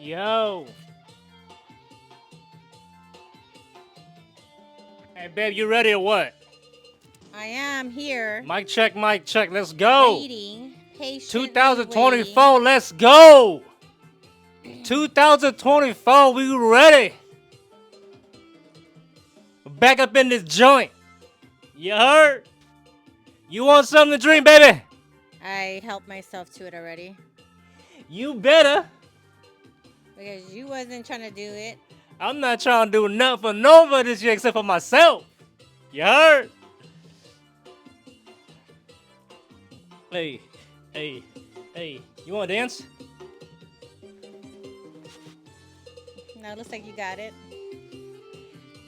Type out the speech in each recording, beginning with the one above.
Yo. Hey, babe, you ready or what? I am here. Mic check, mic check. Let's go. Waiting. Patiently 2024, let's go. 2024, we ready. Back up in this joint. You heard? You want something to drink, baby? I helped myself to it already. You better. Because you wasn't trying to do it. I'm not trying to do nothing for nobody this year except for myself. You heard? Hey, hey, hey. You want to dance? No, it looks like you got it.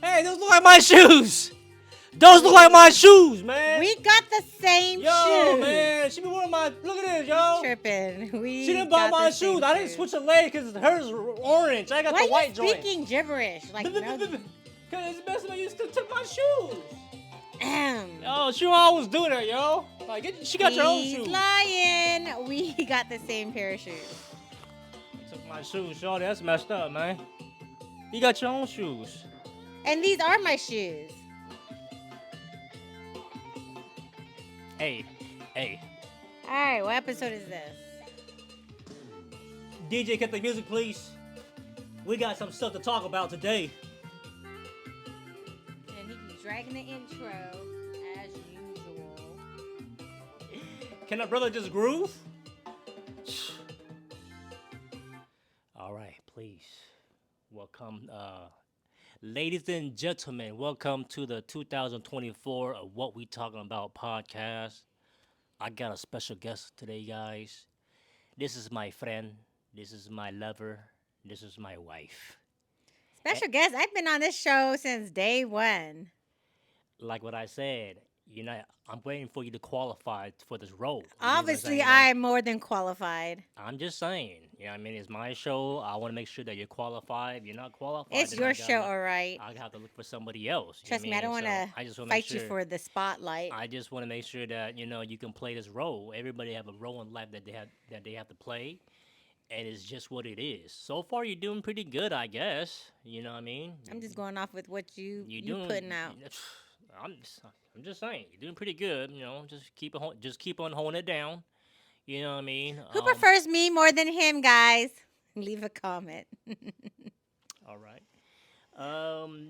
Hey, those look like my shoes. Those look like my shoes, man. We got the same Yo, shoes. man. She been wearing my... Look at this, yo. Tripping. She didn't buy my shoes. I didn't switch a leg because hers are orange. I got Why the white joint. Why are you speaking gibberish? Like, no. Because it's best when you took my shoes. Ahem. Yo, she always do that, yo. Like, she got your own He's shoes. lying. We got the same pair of shoes. Took my shoes, shorty. That's messed up, man. You got your own shoes. And these are my shoes. Hey, hey. All right, what episode is this? DJ, cut the music, please. We got some stuff to talk about today. And he keeps dragging the intro as usual. Can a brother just groove? All right, please. Welcome, ladies and gentlemen. Welcome to the 2024 of What We Talking About podcast. I got a special guest today, guys. This is my friend. This is my lover. This is my wife. Special guest. I've been on this show since day one. Like what I said, I'm waiting for you to qualify for this role. You know what I'm Obviously, saying? I'm more than qualified. I'm just saying. You know what I mean? It's my show. I want to make sure that you're qualified. If you're not qualified, It's then your show, all right. I have to look for somebody else. You know Trust what me, I don't want So I just to wanna fight make you for the spotlight. I just want to make sure that you can play this role. Everybody have a role in life that they have to play, and it's just what it is. So far, you're doing pretty good, I guess. You know what I mean? I'm just going off with what you doing, putting out. I'm just saying you're doing pretty good. Just keep on holding it down. You know what I mean? Who prefers me more than him, guys? Leave a comment. All right.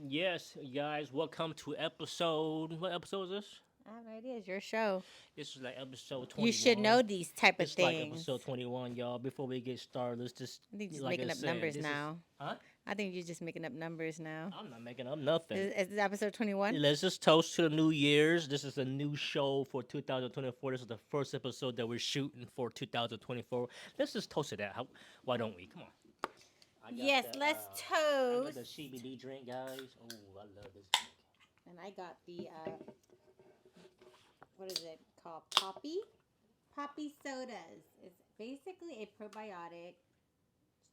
Yes, guys. Welcome to episode. What episode is this? All right, it is your show. This is like episode 21. You should know these type of It's things. like episode 21, y'all. Before we get started, let's just. I think you're just like making I up said, numbers this now. Huh? I think you're just making up numbers now. I'm not making up nothing. Is this episode 21? Let's just toast to the New Year's. This is a new show for 2024. This is the first episode that we're shooting for 2024. Let's just toast to that. Why don't we? Come on. Yes, let's I toast. got the CBD drink, guys. Oh, I love this drink. And I got the, what is it called? Poppy sodas. It's basically a probiotic.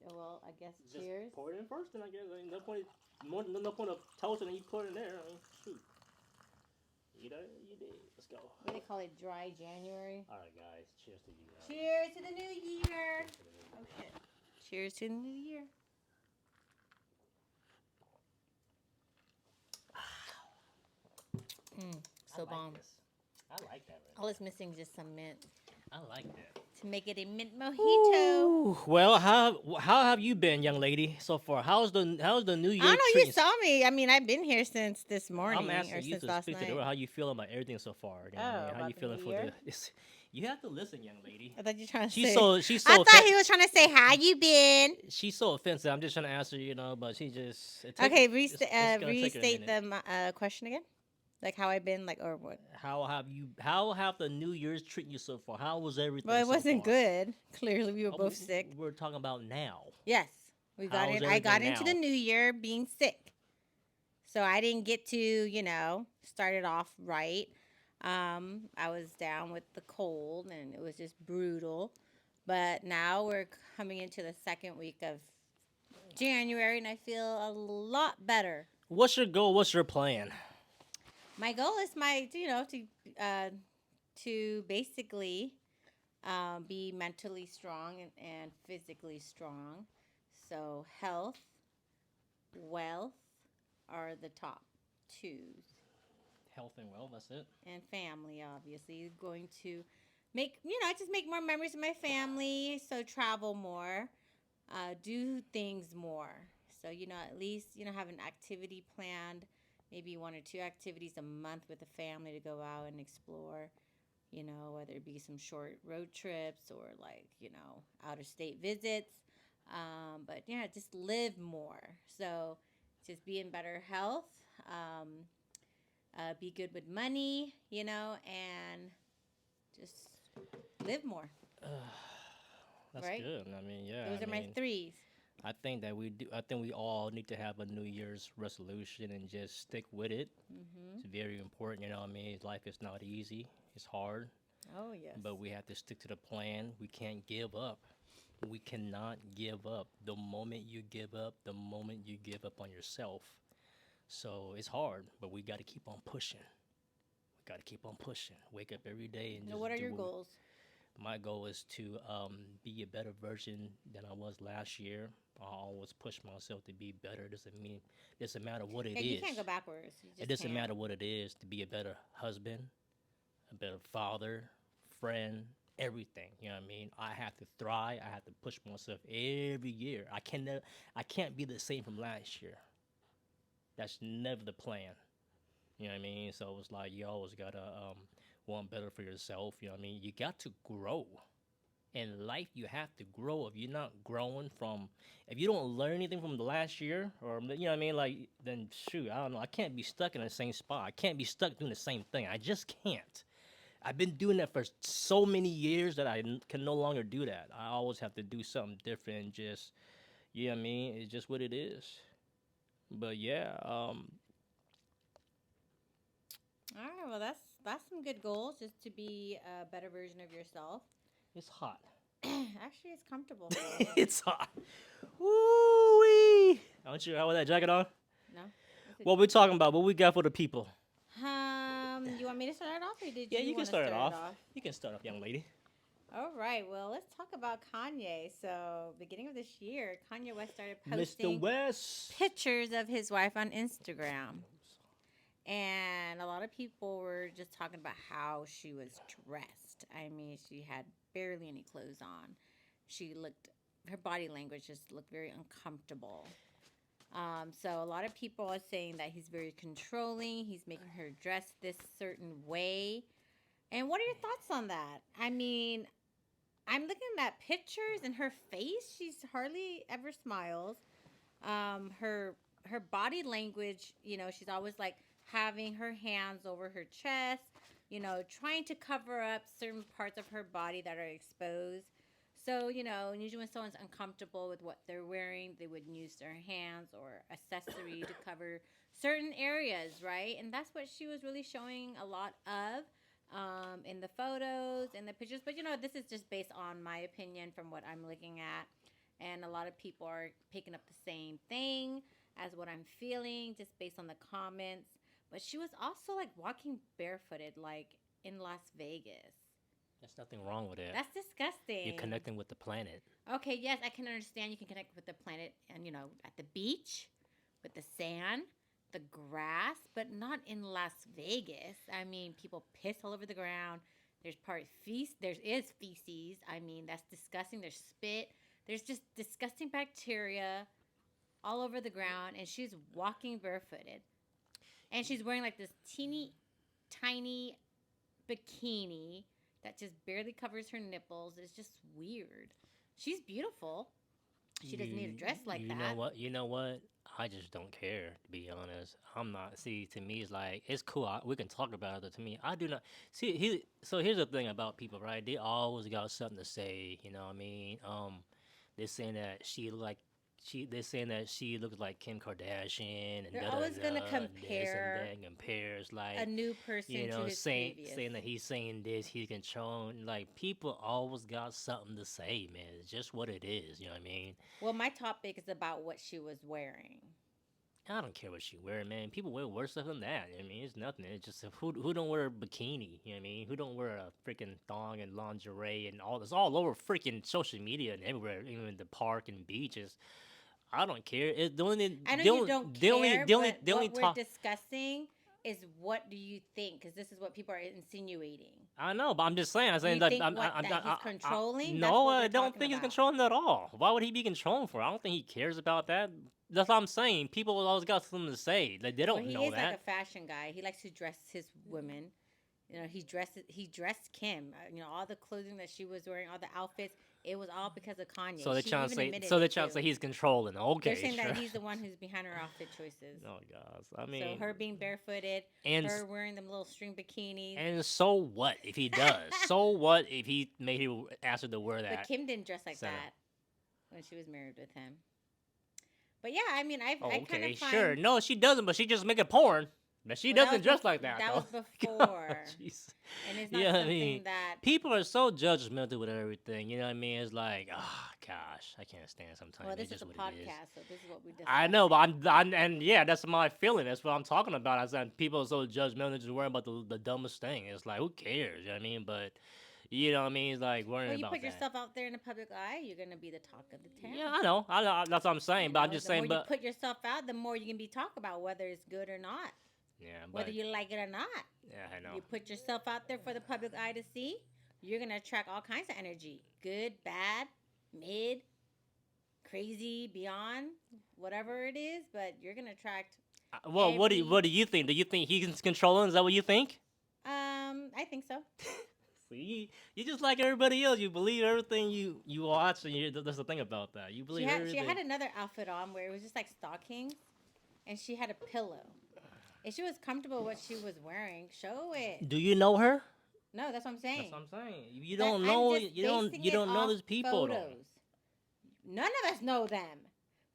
Well, I guess Just cheers. pour it in first, then I guess. I mean, no point of toasting and you pour it in there. I mean, shoot. You did. Let's go. What do they call it? Dry January. All right, guys. Cheers to you guys. Cheers to the new year. Oh shit. Cheers to the new year. So bomb. I like that. All it's missing is just some mint I like that. to make it a mint mojito. Ooh, well, how have you been, young lady, so far? How's the New Year? I don't know. treating You saw me. I mean, I've been here since this morning I'm asking or you since to last speak night. to the world. How you feel about everything so far? You know what I mean? How about you the feeling new for year? the? You have to listen, young lady. I thought you were trying to She's say. so. I thought he was trying to say, "How you been?" She's so offensive. I'm just trying to answer, but she just. Okay, it's gonna take her a restate minute. the question again. Like how I've been, like, or what? How have the New Year's treating you so far? How was everything? Well, it so wasn't far? good. Clearly, we were Oh, both sick. We're talking about now. Yes, we got How's in. I got everything into now? the new year being sick, so I didn't get to, start it off right. I was down with the cold, and it was just brutal. But now we're coming into the second week of January, and I feel a lot better. What's your goal? What's your plan? My goal is to basically be mentally strong and physically strong. So health, wealth are the top twos, Health and wealth. That's it. and family obviously going to make I just make more memories with my family. So travel more, do things more. So at least have an activity planned, maybe one or two activities a month with the family to go out and explore. Whether it be some short road trips or like, out of state visits. But yeah, just live more. So just be in better health, um, be good with money, and just live more, That's right? good. I mean, yeah. Those I are my mean, threes. I think that we do. I think we all need to have a New Year's resolution and just stick with it. Mm-hmm. It's very important. You know what I mean? Life is not easy. It's hard, Oh, yes. but we have to stick to the plan. We can't give up. We cannot give up. The moment you give up, the moment you give up on yourself. So it's hard, but we got to keep on pushing. We got to keep on pushing. Wake up every day and Now, just what are do your what goals? my goal is to be a better version than I was last year. I always push myself to be better. Doesn't matter what it Yeah, you is. can't go backwards. You It just doesn't can't. matter what it is to be a better husband, a better father, friend, everything. You know what I mean? I have to thrive. I have to push myself every year. I can't be the same from last year. That's never the plan. You know what I mean? So it's like you always gotta want better for yourself. You know what I mean? You got to grow. In life, you have to grow. If you're not growing from, if you don't learn anything from the last year, or you know what I mean, like then shoot, I don't know. I can't be stuck in the same spot. I can't be stuck doing the same thing. I just can't. I've been doing that for so many years that can no longer do that. I always have to do something different. And just, you know what I mean? It's just what it is. But yeah, All right. Well, that's some good goals, just to be a better version of yourself. it's hot. Actually, it's comfortable. It's hot. Woo wee! Don't you have that jacket on? No. What we talking about? What we got for the people? You want me to start it off, or did Yeah, you you can want to start start it it off. off? You can start off, young lady. All right. Well, let's talk about Kanye. So, beginning of this year, Kanye West started Mr. posting West. pictures of his wife on Instagram. And a lot of people were just talking about how she was dressed. I mean, she had barely any clothes on. Her body language just looked very uncomfortable. So a lot of people are saying that he's very controlling. He's making her dress this certain way. And what are your thoughts on that? I mean, I'm looking at pictures and her face. She's hardly ever smiles. Her body language, she's always like having her hands over her chest, trying to cover up certain parts of her body that are exposed. So, usually when someone's uncomfortable with what they're wearing, they would use their hands or accessory to cover certain areas, right? And that's what she was really showing a lot of, in the photos and the pictures. But, this is just based on my opinion from what I'm looking at. And a lot of people are picking up the same thing as what I'm feeling just based on the comments. But she was also like walking barefooted, like in Las Vegas. There's nothing wrong with it. That's You're disgusting. connecting with the planet. Okay, yes, I can understand you can connect with the planet and, at the beach with the sand, the grass, but not in Las Vegas. I mean, people piss all over the ground. There is feces. I mean, that's disgusting. There's spit. There's just disgusting bacteria all over the ground, and she's walking barefooted. And she's wearing like this teeny tiny bikini that just barely covers her nipples. It's just weird. She's beautiful. She doesn't need a dress like you that. know what? You know what? I just don't care, to be honest. I'm not. See, to me, it's like it's cool. We can talk about it. But to me, I do not see. So here's the thing about people, right? They always got something to say. You know what I mean? They're saying that she look like They're saying that she looks like Kim Kardashian and They're da da always gonna da. This and compare that, and compares like a new person you to know, his previous. saying that he's saying this, he's controlling. Like people always got something to say, man. It's just what it is. You know what I mean? Well, my topic is about what she was wearing. I don't care what she wear, man. People wear worse stuff than that. I mean, it's nothing. It's just who don't wear a bikini. You know what I mean? Who don't wear a freaking thong and lingerie and all this all over freaking social media and everywhere, even in the park and beaches. I don't care. It the only I know the you only don't the only care, the only but the only what we're talk. discussing is what do you think? Because this is what people are insinuating. I know, but I'm just saying. I'm Do saying you that think what that he's controlling? That's no, what we're I don't talking think he's about. controlling at all. Why would he be controlling for? I don't think he cares about that. That's what I'm saying. People always got something to say. Like they Well, don't he know is like a that. fashion guy. He likes to dress his women. You know, he dressed Kim. You know, all the clothing that she was wearing, all the outfits, it was all because of Kanye. So they're She trying to even say. admitted So they're it trying to too. say he's controlling. They're Okay, saying sure. that he's the one who's behind her outfit choices. Oh gosh, I So mean, her being barefooted, and her wearing them little string bikinis. and so what if he does? So what if he made her ask her to wear But that? Kim didn't dress like Center. that when she was married with him. But yeah, I mean, Oh, I kind okay, of sure. find No, she doesn't, but she just making porn. But she well, doesn't dress like that, that though. was before, Jeez. and it's not Yeah, I something mean, that. people are so judgmental with everything. You know what I mean? It's like, oh gosh, I can't stand sometimes. Well, It's this is just a what it is. podcast, so this is what we discuss. I know, but and yeah, that's my feeling. That's what I'm talking about. I said people are so judgmental, just worrying about the dumbest thing. It's like, who cares? You know what I mean? But you know what I mean? It's like worrying When you about put that. yourself out there in the public eye, you're gonna be the talk of the town. Yeah, I know. That's what I'm saying. You But I'm know, just the saying. more But you put yourself out, the more you can be talked about, whether it's good or not, yeah, whether but you like it or not. yeah, I know. You put yourself out there for the public eye to see, you're gonna attract all kinds of energy, good, bad, mid, crazy, beyond, whatever it is. But you're gonna attract. Well, what do you think? Do you think he's controlling? Is that what you think? I think so. See, you just like everybody else. You believe everything you watch, and that's the thing about that. You believe She everything. had another outfit on where it was just like stockings, and she had a pillow. If she was comfortable with what she was wearing, show it. Do you know her? No, that's what I'm saying. That's what I'm saying. You That- don't I'm know. just You don't. basing You it don't know off these people though. photos. None of us know them,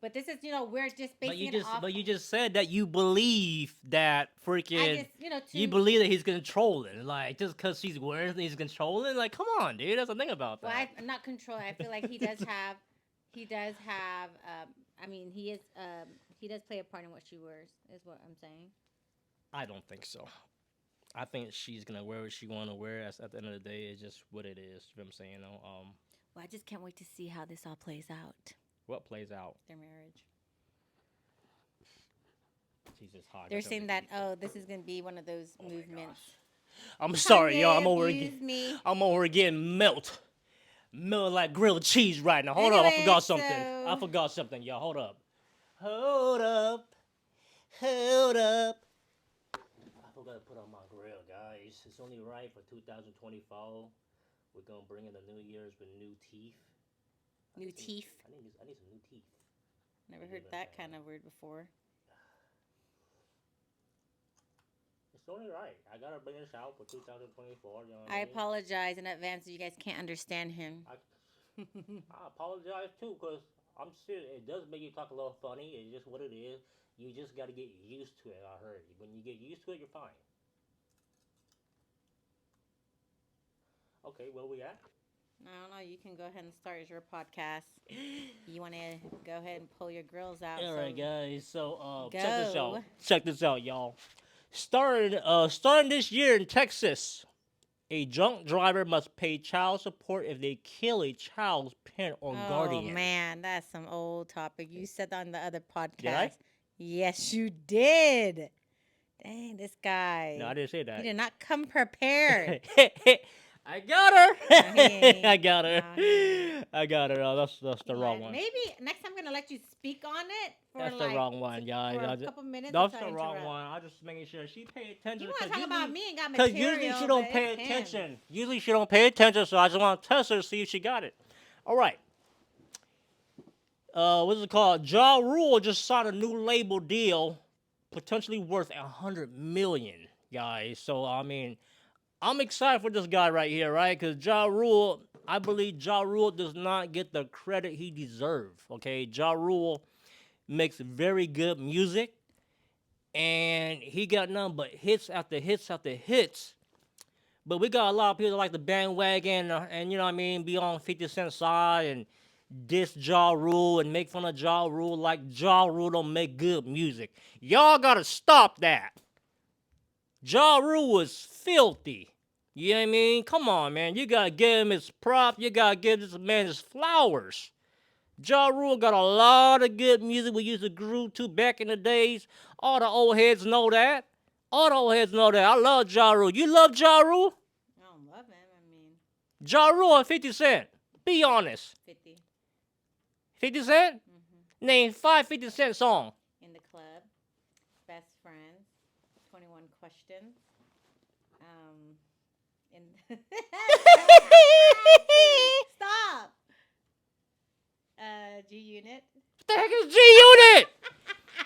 but this is we're just basing it off. But you just said that you believe that I freaking. just You believe that he's controlling, like just because she's wearing something, he's controlling. Like, come on, dude. That's the thing about well, that. I'm not controlling. I feel like he does have. He does have. I mean, he is. He does play a part in what she wears. Is what I'm saying. I don't think so. I think she's gonna wear what she wanna wear. At the end of the day, it's just what it is. You know what I'm saying? Well, I just can't wait to see how this all plays out. What plays out? Their marriage. Jesus, hot. They're saying that this is gonna be one of those movements. I'm sorry, y'all. Abuse me. I'm over getting melt like grilled cheese right now. Hold up, I Anyway, forgot something. so- I forgot something, y'all. Hold up. Hold up. Hold up. I forgot to put on my grill, guys. It's only right for 2024. We're gonna bring in the New Year's with new teeth. New teeth. I need some new teeth. Never heard that kind of word before. It's only right. I gotta bring this out for 2024. You know what I mean? apologize in advance if you guys can't understand him. I apologize too, cause I'm serious. It does make you talk a little funny. It's just what it is. You just gotta get used to it. I heard. When you get used to it, you're fine. Okay, where we at? I don't know. You can go ahead and start your podcast. You want to go ahead and pull your grills out. All so right, guys. So check this Go. out. Check this out, y'all. Starting this year in Texas, a drunk driver must pay child support if they kill a child's parent or Oh guardian. man, that's some old topic. You said that on the other podcast. Did I? Yes, you did. Dang, this guy. No, I didn't say He that. did not come prepared. I got her. No, he ain't. I got her. No, he I got her. Oh, that's the wrong Like, one. Maybe next time I'm gonna let you speak on it for That's like the wrong one, guys. for I a just, couple minutes. that's until I the wrong interrupt. one. I'm just making sure she paid attention. You want to talk about me and got Because material? usually she don't but pay it's him. attention. Usually she don't pay attention, so I just want to test her to see if she got it. All right. What's it called? Ja Rule just signed a new label deal, potentially worth $100 million, guys. So I mean, I'm excited for this guy right here, right? Because Ja Rule, I believe Ja Rule does not get the credit he deserves. Okay, Ja Rule makes very good music, and he got nothing but hits after hits after hits. But we got a lot of people that like the bandwagon, and you know what I mean, be on 50 Cent side and diss Ja Rule and make fun of Ja Rule like Ja Rule don't make good music. Y'all gotta stop that. Ja Rule was filthy. You know what I mean? Come on, man. You gotta give him his prop. You gotta give this man his flowers. Ja Rule got a lot of good music we used to groove to back in the days. All the old heads know that. All the old heads know that. I love Ja Rule. You love Ja Rule? I don't love him. I mean, Ja Rule or 50 Cent? Be honest. 50. 50 Cent? Mm-hmm. Name 5 50 Cent songs. In the club, best friends, 21 questions. In stop. G Unit. What the heck is G Unit?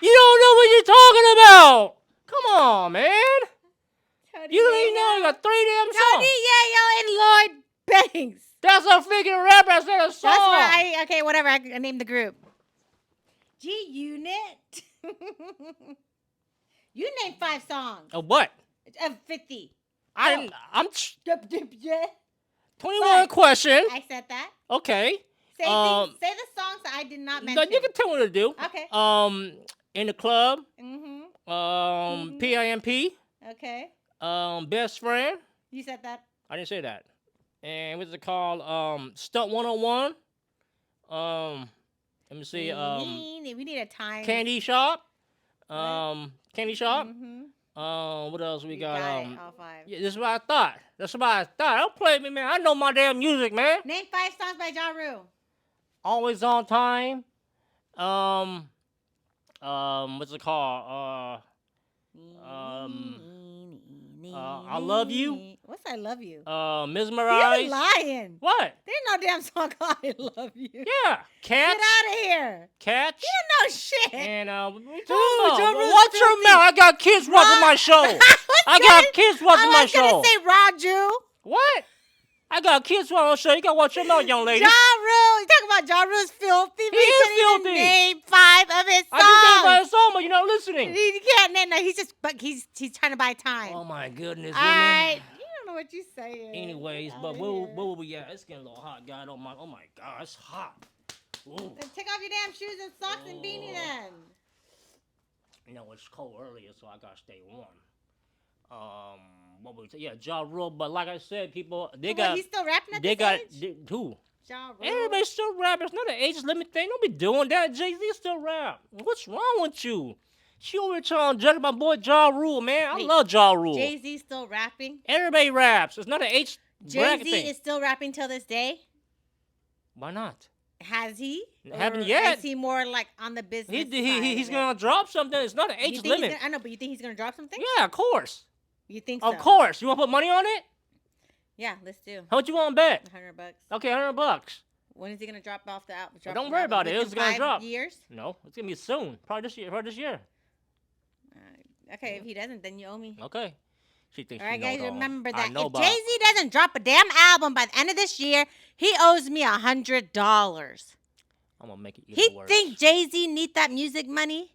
You don't know what you're talking about. Come on, man. Tony You don't even know Yayo. you got 3 damn Tony songs. Yayo and Lloyd Banks. That's a freaking rapper. I said a song. That's what okay, whatever. I named the group. G Unit. You named 5 songs Of what? of 50. I'm Yeah. 21 Fine. question. I said that. Okay. Say, say the songs that I did not No, mention. you can tell me what to do. Okay. In the club. Mm-hmm. PIMP. Okay. Best friend. You said that. I didn't say that. And what's it called? Stunt 101. Let me see. We need a time. Candy Shop. Candy Shop. Mm-hmm. What else we You got? got it, all 5. Yeah, this is what I thought. That's what I thought. Don't play with me, man. I know my damn music, man. Name 5 songs by Ja Rule. Always on time. What's it called? I Love You. What's I Love You? Mesmerized. You're lying. What? There's no damn song called I Love You. Yeah. Catch. Get out of here. Catch. You know shit. And what you Ooh, talking Ja about? Rule's Watch your filthy. mouth. I got kids watching my show. I got kids watching my I was show. going to say Raju. What? I got kids watching my show. You gotta watch your mouth, young lady. Ja Rule. You talking about Ja Rule's filthy? He is filthy. Name 5 of his songs. I just named my song, but you're not listening. You can't name that. He's trying to buy time. Oh my goodness, All women. right. You don't know what you're saying. Anyways, Get but outta where here. will we at? It's getting a little hot, God. Oh my God, it's hot. Ooh. Then take off your damn shoes and socks and beanie then. You know, it's cold earlier, so I gotta stay warm. What we say? Yeah, Ja Rule. But like I said, people, they got. He's still rapping at They this got age? who? Ja Rule. Everybody's still rapping. It's not an age limit thing. Don't be doing that. Jay-Z still rap. What's wrong with you? She over here trying to judge my boy Ja Rule, man. I Wait, love Ja Rule. Jay-Z still rapping? Everybody raps. It's not an age bracket Jay-Z thing. is still rapping till this day? Why not? Has he? Haven't Or yet. Is he more like on the business He's side of it? gonna drop something. It's not an You age think he's limit. gonna- I know, but you think he's going to drop something? Yeah, of course. You think so? Of course. You want to put money on it? Yeah, let's do. How much you want to bet? $100. Okay, $100. When is he going to drop off the album? Don't worry about it. It's gonna drop. Years? No, it's gonna be soon. Probably this year. Probably this year. Okay, if he doesn't, then you owe me. Okay. She thinks All right, she knows guys, all. remember I that know if about. Jay-Z doesn't drop a damn album by the end of this year, he owes me $100. I'm gonna make it He even worse. think Jay-Z need that music money?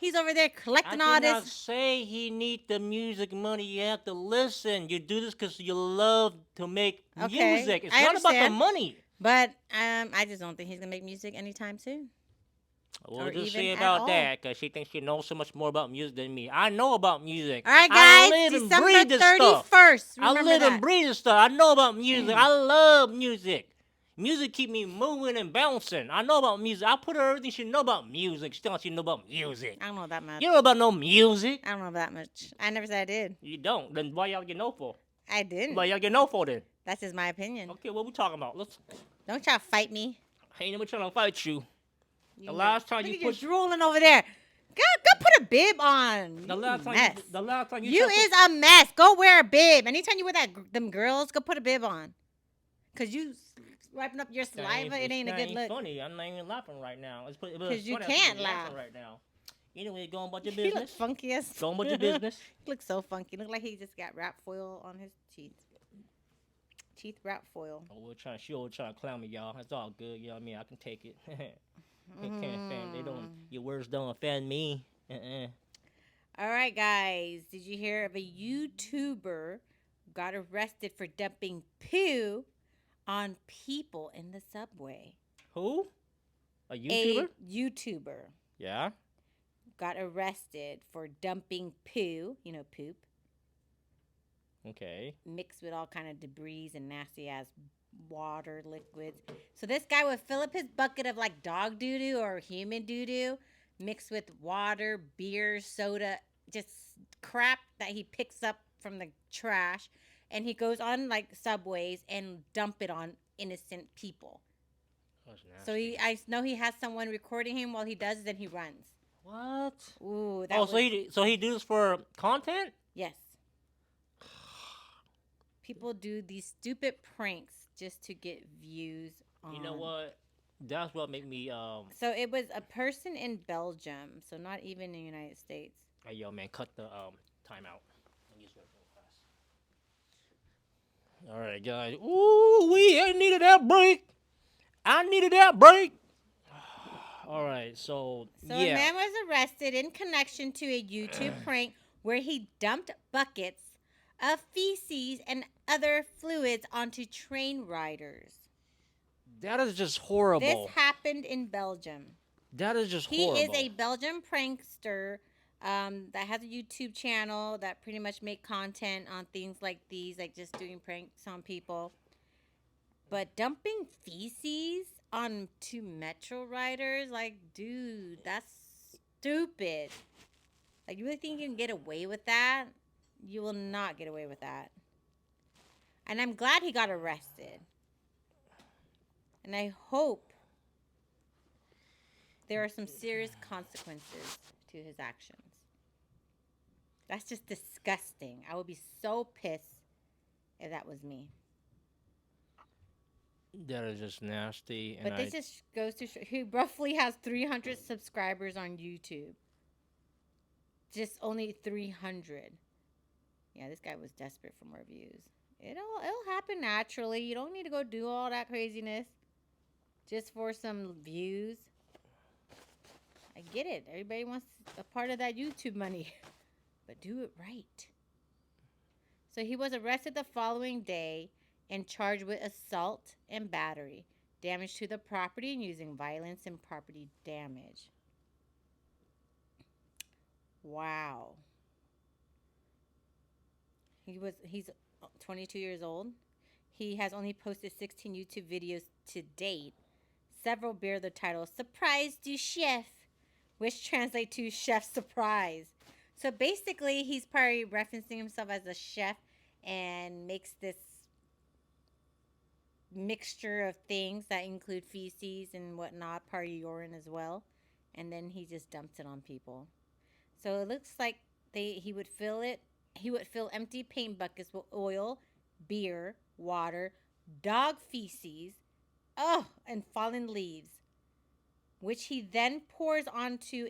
He's over there I collecting did all not this. say he need the music money. You have to listen. You do this because you love to make Okay, music. It's I not about the understand. money. But I just don't think he's gonna make music anytime soon. We'll Or just even see at about all. that because she thinks she knows so much more about music than me. I know about music. All right, I guys, live and December breathe this stuff. 31st. I Remember live that. and breathe this stuff. I know about music. I love music. Music keep me moving and bouncing. I know about music. I put her everything she know about music. She thinks she know about music. I don't know that much. You don't know about no music. I don't know that much. I never said I did. You don't. Then why y'all get no for? I didn't. Why y'all get no for then? That's just my opinion. Okay, what we talking about? Let's. Don't try to fight me. I ain't never trying to fight you. You The know. last time Look you at you put drooling over there. Go put a bib on. the You last time mess. the last time You tried to is a mess. Go wear a bib. Anytime you wear them girls, go put a bib on. Cause you wiping up your put- That saliva. It ain't a that good look. Funny. I'm not even laughing right now. It's funny. 'Cause you I can't should be laughing laugh. right now. Anyway, going about your He look business. funky as. Going about your business. He looks so funky. Look like he just got wrap foil on his teeth. Teeth wrap foil. Oh, she always trying to clown me, y'all. It's all good. You know what I mean? I can take it. Can't offend. They don't. Your words don't offend me. All right, guys. Did you hear of a YouTuber got arrested for dumping poo on people in the subway? Who? A YouTuber? A YouTuber Yeah. got arrested for dumping poo, poop, Okay. mixed with all kind of debris and nasty ass water liquids. So this guy would fill up his bucket of like dog doo doo or human doo doo, mixed with water, beer, soda, just crap that he picks up from the trash, and he goes on like subways and dump it on innocent people. That's So nasty. I know he has someone recording him while he does, then he runs. What? Ooh, Oh, that was so he do this for content? yes. People do these stupid pranks just to get views You know on. what? That's what make me So it was a person in Belgium, so not even in the United States. hey yo man, cut the time out. Use it real fast. All right, guys. Ooh, I needed that break. I needed that break. All right, so So a yeah, man was arrested in connection to a YouTube prank where he dumped buckets of feces and other fluids onto train riders. that is just This horrible. happened in Belgium. That is just He is horrible. a Belgian prankster that has a YouTube channel that pretty much make content on things like these, like just doing pranks on people. But dumping feces on two metro riders, like, dude, that's stupid. Like, you really think you can get away with that? You will not get away with that. And I'm glad he got arrested. And I hope there are some serious consequences to his actions. That's just disgusting. I would be so pissed if that was me. That is just nasty, and But this just goes to show he roughly has 300 subscribers on YouTube. Just only 300. Yeah, this guy was desperate for more views. It'll happen naturally. You don't need to go do all that craziness just for some views. I get it. Everybody wants a part of that YouTube money, but do it right. So he was arrested the following day and charged with assault and battery, damage to the property, and using violence and property damage. Wow. He's 22 years old. He has only posted 16 YouTube videos to date. Several bear the title Surprise du Chef, which translates to Chef Surprise. So basically, he's probably referencing himself as a chef and makes this mixture of things that include feces and whatnot, part of urine as well. And then he just dumps it on people. So it looks like he would fill it. He would fill empty paint buckets with oil, beer, water, dog feces, and fallen leaves, which he then pours onto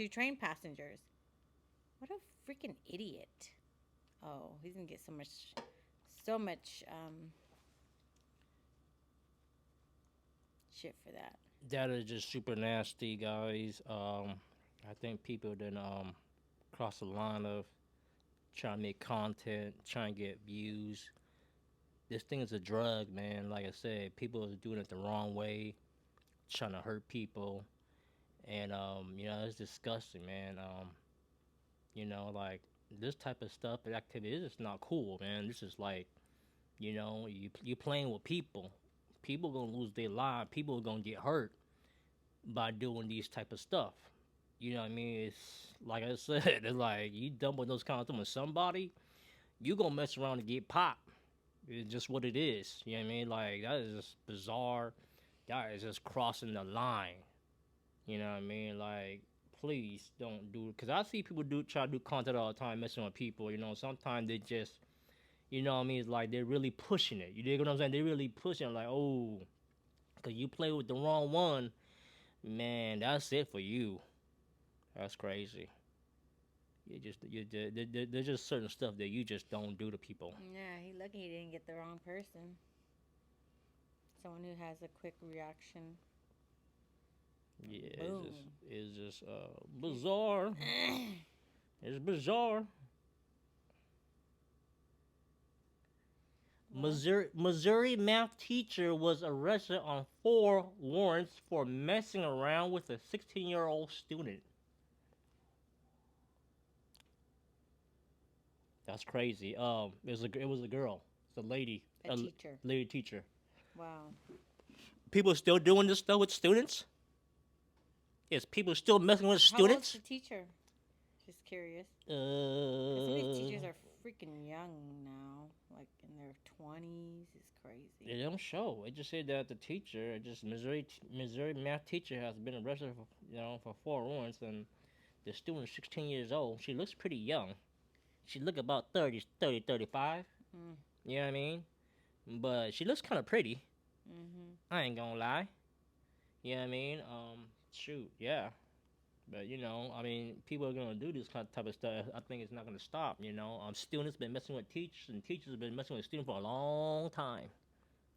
train passengers. What a freaking idiot! Oh, he's gonna get so much shit for that. that is just super nasty, guys. I think people then cross the line of trying to make content, trying to get views. This thing is a drug, man. Like I said, people are doing it the wrong way, trying to hurt people, and it's disgusting, man. Like this type of stuff and activity is just not cool, man. This is like, you playing with people. People gonna lose their lives. People are gonna get hurt by doing these type of stuff. You know what I mean? It's like I said, it's like you dumping those kind of things with somebody, you gonna mess around and get popped. It's just what it is. You know what I mean? Like that is just bizarre. That is just crossing the line. You know what I mean? Like please don't do it. Cause I see people try to do content all the time, messing with people. Sometimes they just, what I mean? It's like they're really pushing it. You dig what I'm saying? They're really pushing it. Like, oh, cause you play with the wrong one, man. That's it for you. That's crazy. There's just certain stuff that you just don't do to people. Yeah, he lucky he didn't get the wrong person. Someone who has a quick reaction. Yeah, Boom. it's just bizarre. It's bizarre. Well, Missouri math teacher was arrested on 4 warrants for messing around with a 16-year-old student. That's crazy. It was a girl. It's a lady. A teacher. Lady teacher. Wow. People still doing this stuff with students? Is people still messing with How old's students? the teacher? Just curious. 'Cause some of these teachers Uh, are freaking young now, like in their 20s. It's crazy. they don't show. It just said that the teacher, just Missouri math teacher, has been arrested for for 4 warrants, and the student is 16 years old. She looks pretty young. She look about 35. Mm. You know what I mean? But she looks kind of pretty. Mhm. I ain't gonna lie. You know what I mean? Shoot, yeah. But I mean, people are gonna do this kind of type of stuff. I think it's not gonna stop. Students been messing with teachers, and teachers have been messing with students for a long time.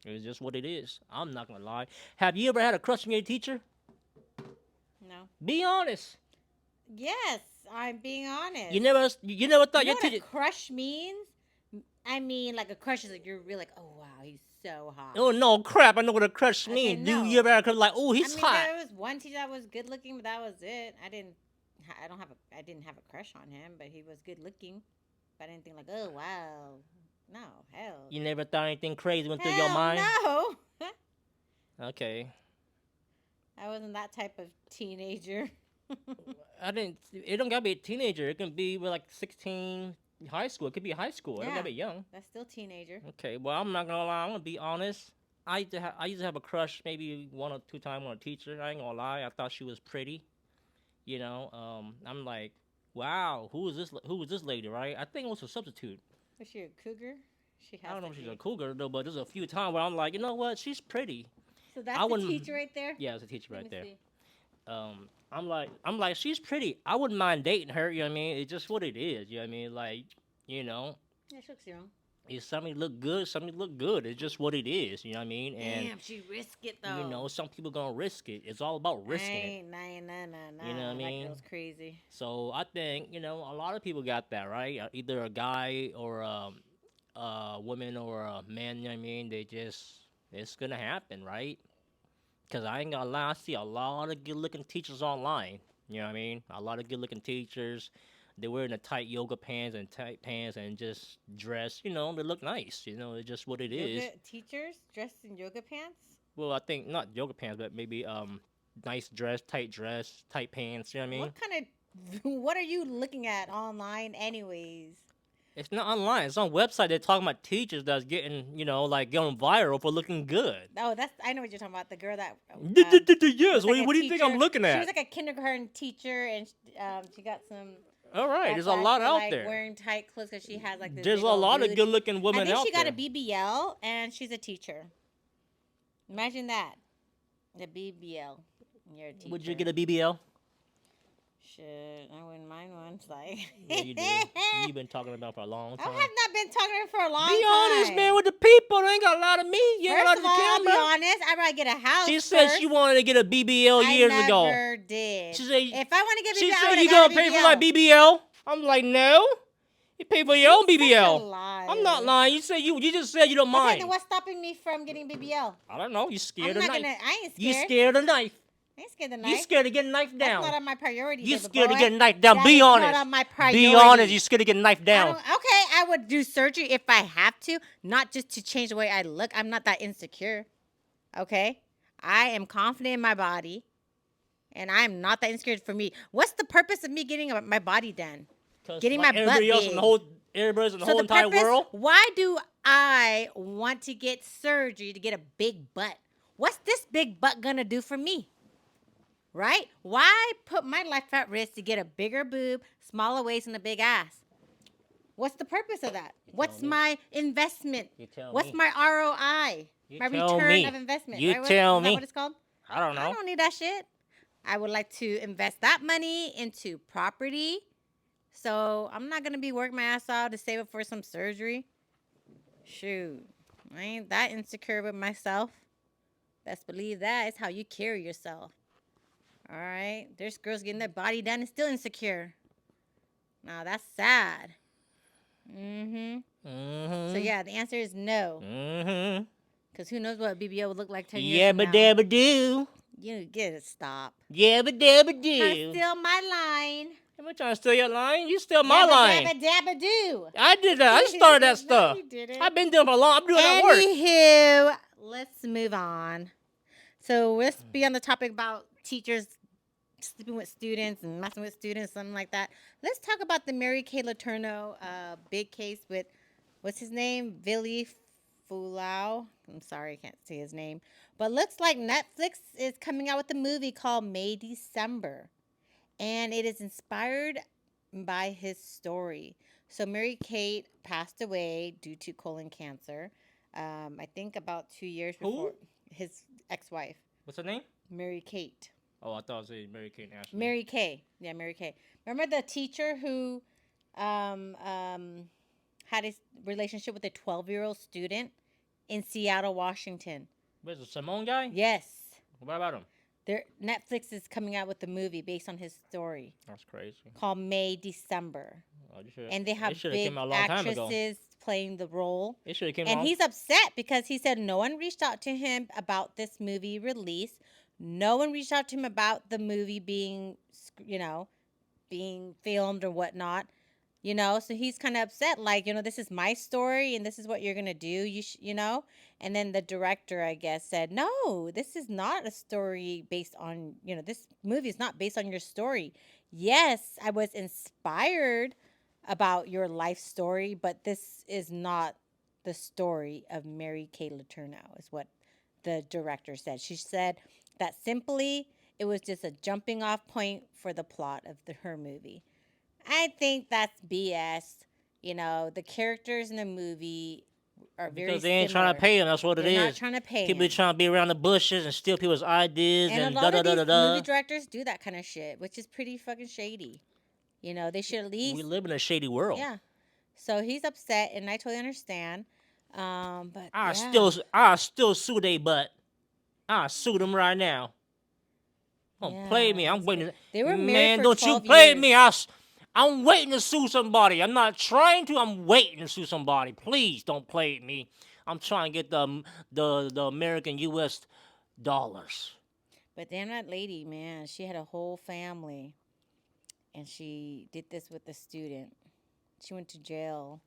It's just what it is. I'm not gonna lie. Have you ever had a crush on your teacher? No. Be honest. Yes, I'm being honest. You never thought You know your what a teacher. crush means? I mean, like a crush is like you're really like, oh wow, he's so hot. Oh no, crap! I know what a crush Okay, means. Do no. you ever had a crush like, oh, I he's mean, hot? there was one teacher that was good looking, but that was it. I didn't have a crush on him, but he was good looking. But I didn't think like, oh wow, no, hell, You never thought anything crazy went through your hell mind? no. Okay. I wasn't that type of teenager. I didn't. It don't gotta be a teenager. It can be like 16, high school. It could be high school. It don't Yeah. gotta be young. That's still teenager. Okay. Well, I'm not gonna lie. I'm gonna be honest. I used to have a crush maybe one or two times on a teacher. I ain't gonna lie. I thought she was pretty. I'm like, wow, who is this lady? Right? I think it was a substitute. Was she a cougar? She has I don't know to if she's be. a cougar though, but there's a few times where I'm like, you know what? She's pretty. So that's I the wouldn't- teacher right there. Yeah, it's a teacher Let right me there. see. I'm like, she's pretty. I wouldn't mind dating her. You know what I mean? It's just what it is. You know what I mean? Like, you know, Yeah, she looks young. if something look good, something look good. It's just what it is. You know what I mean? And Damn, she risked it though. some people gonna risk it. It's all about risking it. Ain't, nah. You know what I mean? That girl's crazy. So I think a lot of people got that right. Either a guy or a woman or a man. You know what I mean? It's gonna happen, right? Cause I ain't gonna lie, I see a lot of good-looking teachers online. You know what I mean? A lot of good-looking teachers. They're wearing the tight yoga pants and tight pants and just dress. They look nice. It's just what it is. Yoga teachers dressed in yoga pants. Well, I think not yoga pants, but maybe nice dress, tight pants. You know what I mean? What kind of what are you looking at online, anyways? It's not online. It's on website. They're talking about teachers that's getting, like going viral for looking good. Oh, I know what you're talking about. The girl that Yes. was like a What do you think I'm teacher. looking She at? was like a kindergarten teacher, and she got some. All right. There's a backlash lot for, out like, there. wearing tight clothes because she has like this. There's big a old lot of booty. good-looking I women think out she there. got a BBL, and she's a teacher. Imagine that, the BBL. You're a teacher. Would you get a BBL? Shit, I wouldn't mind one. It's like. Yeah, you do. You've been talking about for a long I time. have not been talking to her for a long Be time. honest, man, with the people. They ain't got a lot of me. You ain't got First a of lot all, of I'll the be camera. honest. I'd rather get a house. She said first. she wanted to get a BBL years I ago. never did. She said, If I want to get BBL, she I said would've you got gonna a pay for my BBL? I'm like, no. You pay for your own Such a BBL. liar. I'm not lying. You just said you don't Okay, mind. then what's stopping me from getting BBL? I don't know. You I'm scared not of knife. gonna. I ain't You scared. scared of knife. I ain't scared of the You knife. scared to get knifed That's down. not on my priority. You baby scared to boy. get knifed down. That Be is honest. Not on my priority. Be honest. You scared to get knifed I down. okay, I would do surgery if I have to, not just to change the way I look. I'm not that insecure. Okay, I am confident in my body, and I am not that insecure for me. What's the purpose of me getting my body done? 'Cause Getting like my butt everybody else in big. the whole, everybody in the whole entire purpose, world. why do I want to get surgery to get a big butt? What's this big butt gonna do for me? Right? Why put my life at risk to get a bigger boob, smaller waist, and a big ass? What's the purpose of that? You What's tell me. my investment? You tell What's me. my ROI? You My tell return me. of investment. You right? tell Is that me. what it's called? I don't I know. don't need that shit. I would like to invest that money into property. So I'm not gonna be working my ass off to save up for some surgery. Shoot, I ain't that insecure with myself. Best believe that. It's how you carry yourself. All right. There's girls getting their body done and still insecure. Now that's sad. Mm-hmm. Mm-hmm. So yeah, the answer is no. Mm-hmm. Cause who knows what BBL would look like 10 years Yeah, from but now. dabba do. You get it. Stop. Yeah, but dabba Trying to do. steal my line. I'm not trying to steal your line. You steal my Yabba line. dabba dabba do. I did that. I started that stuff. No, you didn't. I've been doing it for long. I'm doing that work. Anywho, let's move on. So let's be on the topic about teachers sleeping with students and messing with students, something like that. Let's talk about the Mary Kay Letourneau big case with, what's his name? Billy Fulau. I'm sorry, I can't say his name. But looks like Netflix is coming out with a movie called May December. And it is inspired by his story. So Mary Kate passed away due to colon cancer. I think about 2 years before. Who? His ex-wife, What's her name? Mary Kate. Oh, I thought it was Mary Kate Ashley. Mary Kay. Yeah, Mary Kay. Remember the teacher who um, um, had a relationship with a 12-year-old student in Seattle, Washington? Where's the Simone guy? Yes. What about him? Netflix is coming out with a movie based on his story That's crazy. called May December. Oh, And they have big came out a long time ago. actresses playing the role. It should have came And out. he's upset because he said no one reached out to him about this movie release. No one reached out to him about the movie being, being filmed or whatnot. So he's kind of upset. Like, this is my story and this is what you're going to do. And then the director, I guess, said, no, this is not a story based on, this movie is not based on your story. Yes, I was inspired about your life story, but this is not the story of Mary Kay Letourneau, is what the director said. She said that simply it was just a jumping off point for the plot of her movie. I think that's BS. The characters in the movie are very because they ain't similar. trying to pay him. That's what it is. They're not trying to pay People be him. trying to be around the bushes and steal people's ideas And and a da lot da of da these da movie da. directors do that kind of shit, which is pretty fucking shady. They should at least. We live in a shady world. Yeah. So he's upset, and I totally understand. But I yeah. still sue they butt. I sue them right now. Don't play me. I'm that's waiting. good. They were married Man, for don't you 12 play years. me. I'm waiting to sue somebody. I'm not trying to. I'm waiting to sue somebody. Please don't play me. I'm trying to get the American U.S. dollars. But then that lady, man, she had a whole family, and she did this with the student. She went to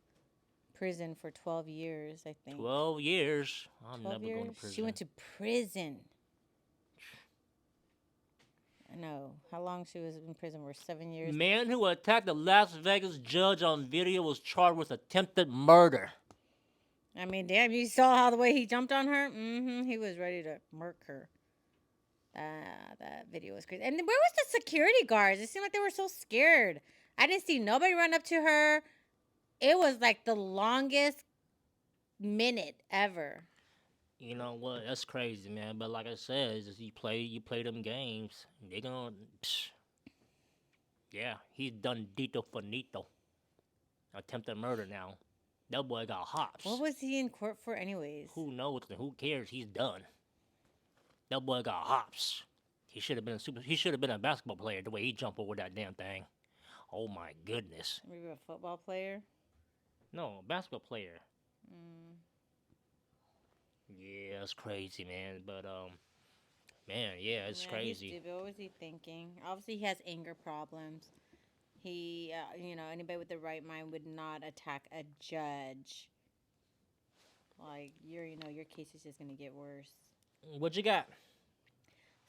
prison for 12 years, I think. 12 years. I'm 12 never years? going to prison. She went to prison. I know. How long she was in prison for? 7 years. Man who attacked the Las Vegas judge on video was charged with attempted murder. I mean, damn, you saw how the way he jumped on her? He was ready to murk her. That video was crazy. And where was the security guards? It seemed like they were so scared. I didn't see nobody run up to her. It was like the longest minute ever. You know what? That's crazy, man. But like I said, it's just you play them games. They gonna, yeah. He's done dito finito. Attempted murder now. That boy got hops. What was he in court for, anyways? Who knows? Who cares? He's done. That boy got hops. He should have been He should have been a basketball player the way he jumped over that damn thing. Oh my goodness. Maybe a football player. No, basketball player. Mm. Yeah, that's crazy, man. But man, yeah, it's crazy. He's stupid. What was he thinking? Obviously, he has anger problems. He, anybody with the right mind would not attack a judge. Like, your case is just gonna get worse. What you got?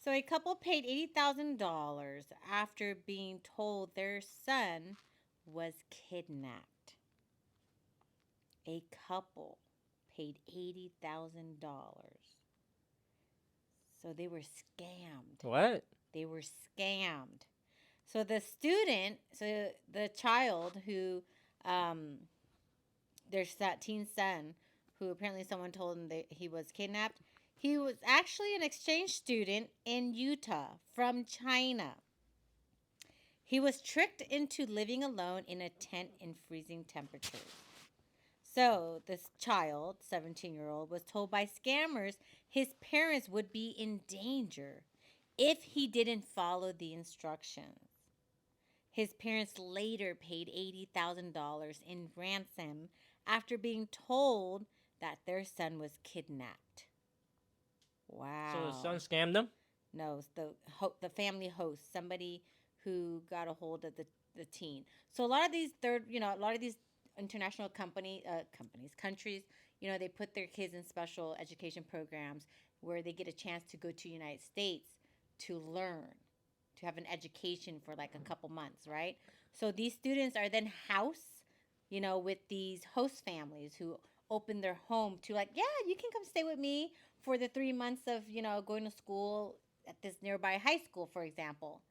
So a couple paid $80,000 after being told their son was kidnapped. A couple paid $80,000. So they were scammed. What? They were scammed. So the child who, there's that teen son who apparently someone told him that he was kidnapped. He was actually an exchange student in Utah from China. He was tricked into living alone in a tent in freezing temperatures. So this child, 17-year-old, was told by scammers his parents would be in danger if he didn't follow the instructions. His parents later paid $80,000 in ransom after being told that their son was kidnapped. Wow. So his son scammed them? No, the family host, somebody who got a hold of the teen. So a lot of these a lot of these international countries, they put their kids in special education programs where they get a chance to go to United States to learn, to have an education for like a couple months, right? So these students are then with these host families who open their home to like, yeah, you can come stay with me for the 3 months of, going to school at this nearby high school, for example.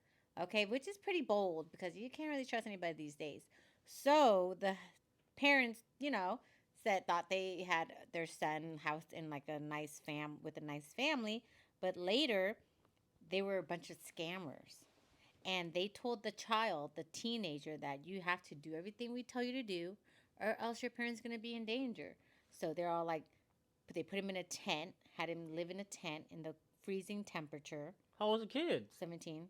Okay, which is pretty bold because you can't really trust anybody these days. So the parents, thought they had their son housed in like a nice with a nice family, but later they were a bunch of scammers. And they told the child, the teenager, that you have to do everything we tell you to do, or else your parents going to be in danger. So they're all like, but they put him in a tent, had him live in a tent in the freezing temperature. How old was the kid? 17.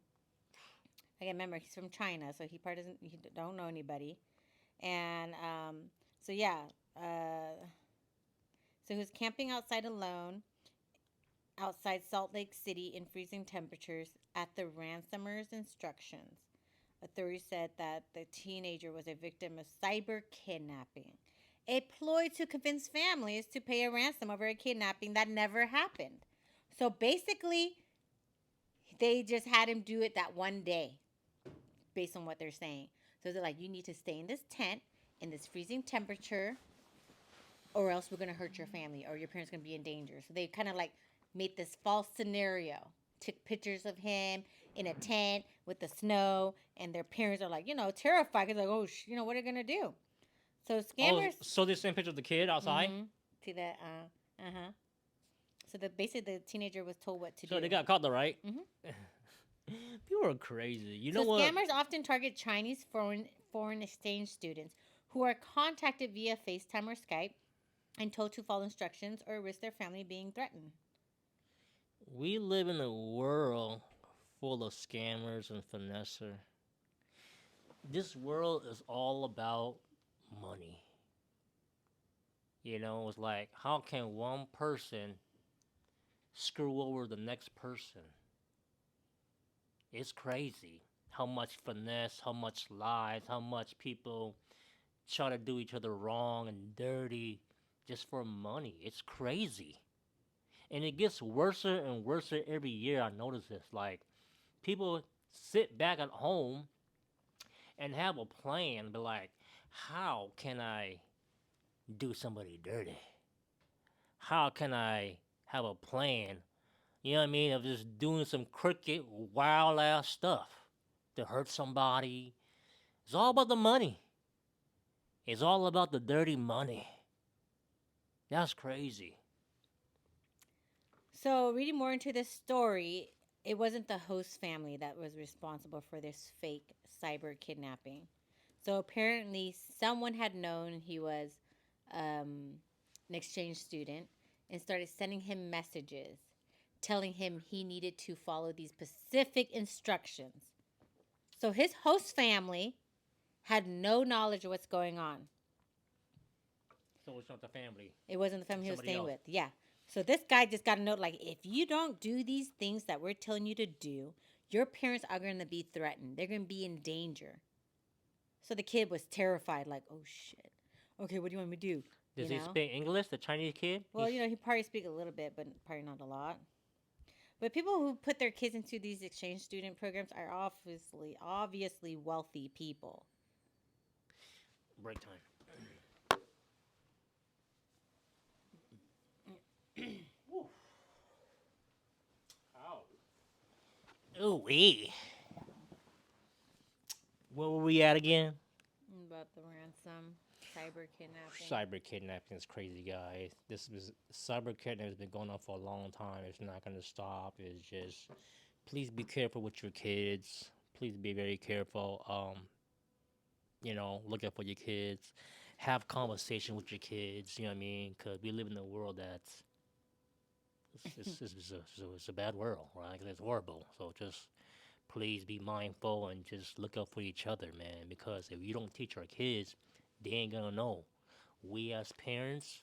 I remember he's from China, so he probably doesn't, he don't know anybody. And so yeah, so he was camping outside alone, outside Salt Lake City in freezing temperatures at the ransomer's instructions. Authorities said that the teenager was a victim of cyber kidnapping, a ploy to convince families to pay a ransom over a kidnapping that never happened. So basically, they just had him do it that one day, based on what they're saying. So they're like, you need to stay in this tent in this freezing temperature, or else we're going to hurt your family, or your parents are going to be in danger. So they kind of like made this false scenario, took pictures of him in a tent with the snow, and their parents are like, terrified. Because like, oh, what are they going to do? So Oh, scammers. so they sent picture of the kid outside. Mm-hmm. See that? Uh-huh. So basically the teenager was told what to So do. they got caught, though, right? Mm-hmm. People are crazy. You know So what? scammers often target Chinese foreign exchange students who are contacted via FaceTime or Skype and told to follow instructions or risk their family being threatened. We live in a world full of scammers and finesser. This world is all about money. It's like, how can one person screw over the next person? It's crazy how much finesse, how much lies, how much people try to do each other wrong and dirty just for money. It's crazy. And it gets worse and worse every year. I notice this. Like, people sit back at home and have a plan, but like, how can I do somebody dirty? How can I have a plan? You know what I mean? Of just doing some crooked, wild ass stuff to hurt somebody. It's all about the money. It's all about the dirty money. That's crazy. So, reading more into this story, it wasn't the host family that was responsible for this fake cyber kidnapping. So, apparently, someone had known he was um, an exchange student and started sending him messages telling him he needed to follow these specific instructions. So, his host family had no knowledge of what's going on. So it's not the family. It wasn't the family he was Somebody staying else. with. Yeah. So this guy just got a note like, if you don't do these things that we're telling you to do, your parents are going to be threatened. They're going to be in danger. So the kid was terrified, like, oh shit. Okay, what do you want me to do? Does he speak English, the Chinese kid? Well, he probably speak a little bit, but probably not a lot. But people who put their kids into these exchange student programs are obviously wealthy people. Break time. Ooh wee. Where were we at again? About the ransom, cyber kidnapping. Cyber kidnapping is crazy, guys. Cyber kidnapping has been going on for a long time. It's not going to stop. It's just, please be careful with your kids. Please be very careful. Look out for your kids. Have conversation with your kids. You know what I mean? Because we live in a world that's it's a bad world, right? It's horrible. So just please be mindful and just look out for each other, man. Because if you don't teach our kids, they ain't gonna know. We as parents,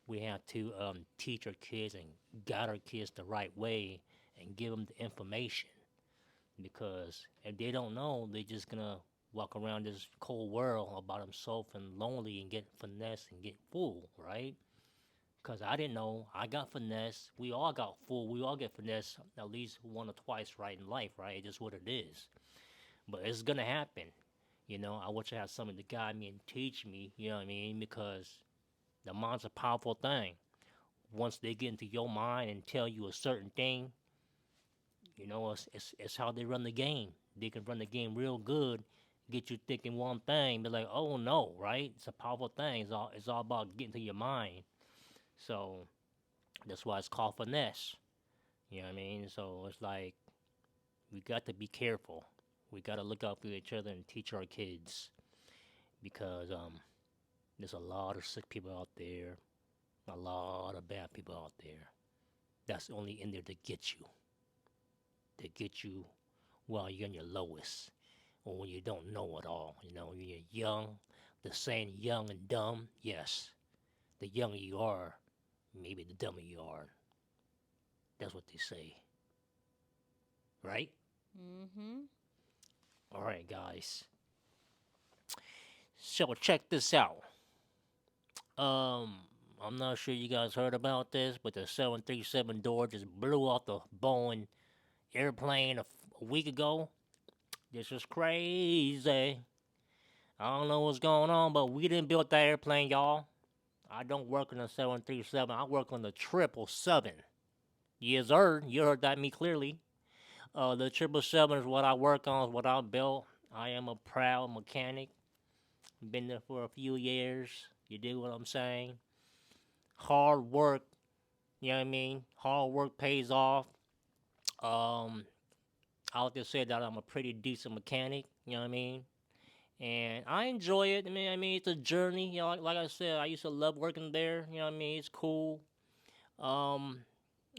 we have to teach our kids and guide our kids the right way and give them the information. Because if they don't know, they're just gonna walk around this cold world all by himself and lonely and get finessed and get fooled, right? Because I didn't know. I got finessed. We all got fooled. We all get finessed at least one or twice, right, in life, right? It's just what it is. But it's going to happen. I wish I had something to guide me and teach me, you know what I mean? Because the mind's a powerful thing. Once they get into your mind and tell you a certain thing, it's how they run the game. They can run the game real good, get you thinking one thing, be like, oh no, right? It's a powerful thing. It's all about getting to your mind. So that's why it's called finesse. You know what I mean? So it's like we got to be careful. We got to look out for each other and teach our kids because there's a lot of sick people out there, a lot of bad people out there. That's only in there to get you. To get you while you're in your lowest or when you don't know it all. When you're young, the saying young and dumb, yes. The younger you are, maybe the dumber you are. That's what they say. Right? Mm-hmm. All right, guys. So check this out. Um, I'm not sure you guys heard about this, but the 737 door just blew off the Boeing airplane a week ago. This is crazy. I don't know what's going on, but we didn't build that airplane, y'all. I don't work on the 737. I work on the 777. Yes, sir. You heard that me clearly. The 777 is what I work on, is what I built. I am a proud mechanic. Been there for a few years. You dig what I'm saying? Hard work, you know what I mean? Hard work pays off. Um, I like to say that I'm a pretty decent mechanic, you know what I mean? And I enjoy it. I mean, it's a journey. Like I said, I used to love working there. You know what I mean? It's cool. Um,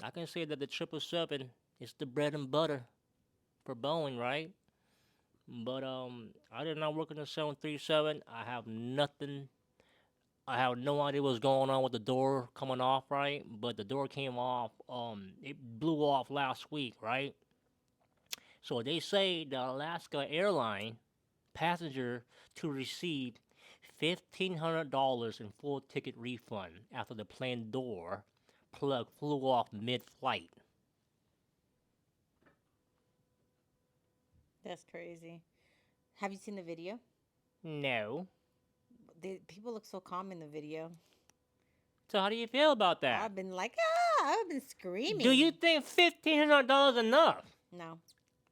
I can say that the 777 is the bread and butter for Boeing, right? But I did not work in the 737. I have nothing. I have no idea what's going on with the door coming off, right? But the door came off. It blew off last week, right? So they say the Alaska airline passenger to receive $1,500 in full ticket refund after the plane door plug flew off mid-flight. That's crazy. Have you seen the video? No. People look so calm in the video. So how do you feel about that? I've been like, I've been Do you screaming. think $1,500 enough? No,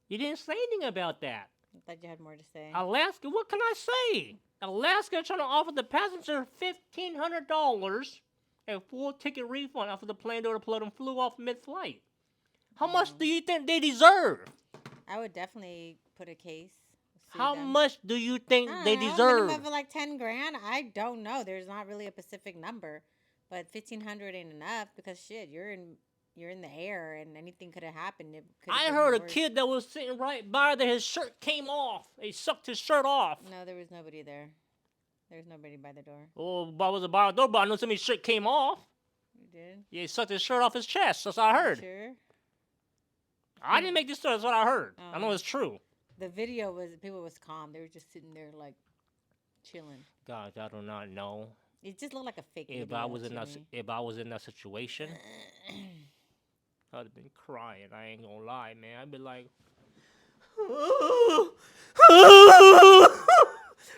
You didn't say anything about that. I thought you had more to say. Alaska, what can I say? Alaska trying to offer the passenger $1,500 and full ticket refund after the plane door plug and flew off mid-flight. How much do you think they deserve? I would definitely put a case. Sue How them. much do you think I they don't know, deserve? minimum of like 10 grand. I don't know. There's not really a specific number, but 1,500 ain't enough because shit, you're in the air and anything could have happened. It could I have heard a been worse. kid that was sitting right by that his shirt came off. He sucked his shirt off. No, there was nobody there. There was nobody by the door. Oh, but I was by the door, but I know somebody's shirt came off. You did? Yeah, he sucked his shirt off his chest. That's what I heard. Sure. I didn't make this story. That's what I heard. I know Oh. it's true. The video was people was calm. They were just sitting there like chilling. Guys, I do not know It just looked like a fake if video I was to in that me. if I was in that situation. I'd have been crying. I ain't gonna lie, man. I'd be like,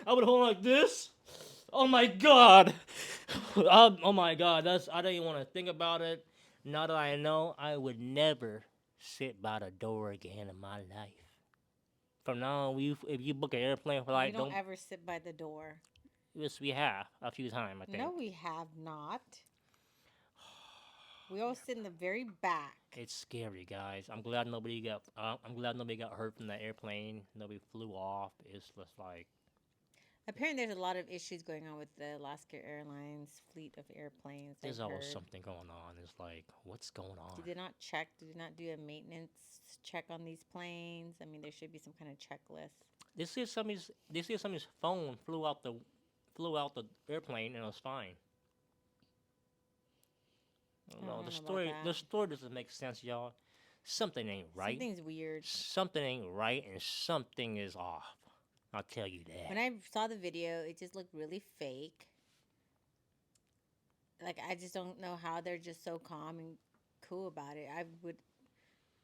I would hold like this. Oh my god. Oh my god. I don't even want to think about it. Now that I know, I would never sit by the door again in my life. From now on, if you book an airplane We flight, don't don't. ever sit by the door. Yes, we have a few times, I think. No, we have not. We always sit in the very back. It's scary, guys. I'm glad nobody got. I'm glad nobody got hurt from that airplane. Nobody flew off. It's just like Apparently, there's a lot of issues going on with the Alaska Airlines fleet of airplanes. there's I've always heard. something going on. It's like, what's going on? Did they not check? Did they not do a maintenance check on these planes? I mean, there should be some kind of checklist. They see somebody's phone flew out the airplane and it was fine. I don't know. I don't The know about story that. the story doesn't make sense, y'all. Something ain't right. Something's weird. Something ain't right and something is off. I'll tell you When that. I saw the video, it just looked really fake. Like I just don't know how they're just so calm and cool about it.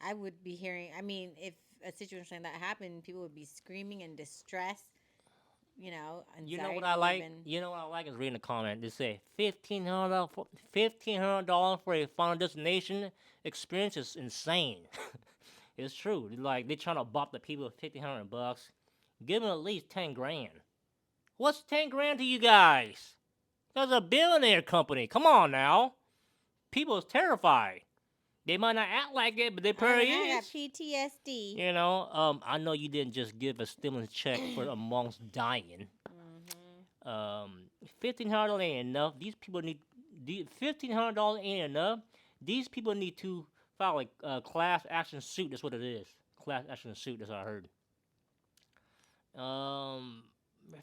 I would be hearing. I mean, if a situation like that happened, people would be screaming in distress. You know what I Anxiety would have like? been. You know what I like is reading the comment. They say $1,500 for a final destination experience is insane. It's true. Like they trying to bop the people with $1,500. Give them at least 10 grand. What's 10 grand to you guys? That's a billionaire company. Come on now. People is terrified. They might not act like it, but they And probably I got is. PTSD. I know you didn't just give a stimulus check for amongst dying. Hmm. 1,500 ain't enough. These people need $1,500 ain't enough. These people need to file a class action suit. That's what it is. Class action suit. That's what I heard.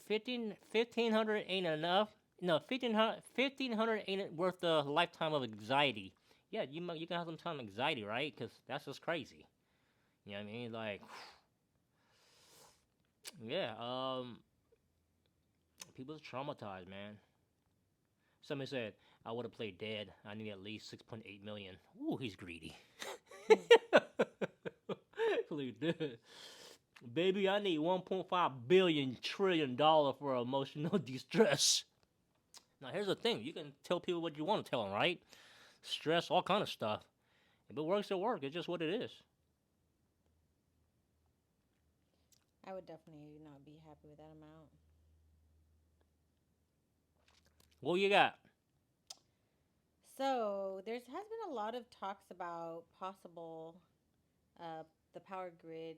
1,500 ain't enough. No, 1,500 ain't worth the lifetime of anxiety. Yeah, you can have some time of anxiety, right? Because that's just crazy. You know what I mean? Like, yeah. People's traumatized, man. Somebody said, I would have played dead. I need at least 6.8 million. Ooh, he's greedy. Play dead. Baby, I need 1.5 billion trillion dollar for emotional distress. Now here's the thing, you can tell people what you want to tell them, right? Stress, all kind of stuff. If it works, it works. It's just what it is. I would definitely not be happy with that amount. What you got? So there's has been a lot of talks about possible uh, the power grid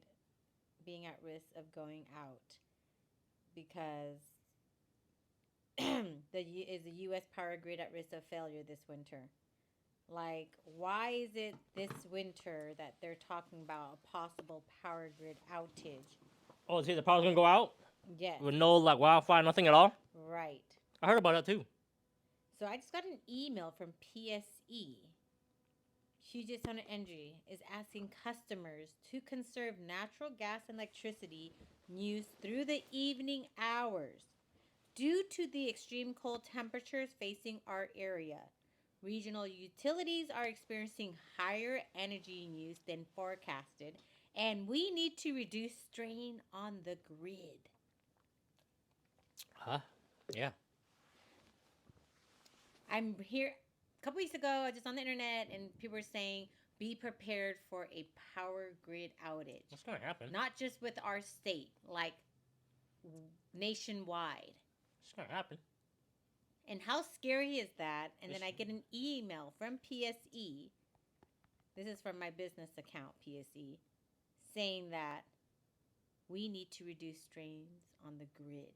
being at risk of going out because the U.S. power grid at risk of failure this winter. Like, why is it this winter that they're talking about a possible power grid outage? Oh, see, the power's gonna go out Yes, with no like wildfire, nothing at all. right. I heard about that too. So I just got an email from PSE. Puget Sound Energy is asking customers to conserve natural gas and electricity use through the evening hours due to the extreme cold temperatures facing our area. Regional utilities are experiencing higher energy use than forecasted, and we need to reduce strain on the grid. Huh? Yeah. I'm here a couple weeks ago, I was just on the internet, and people were saying be prepared for a power grid outage. What's gonna happen? Not just with our state, like nationwide. It's gonna happen. And how scary is that? And then It's, I get an email from PSE. This is from my business account, PSE, saying that we need to reduce strains on the grid.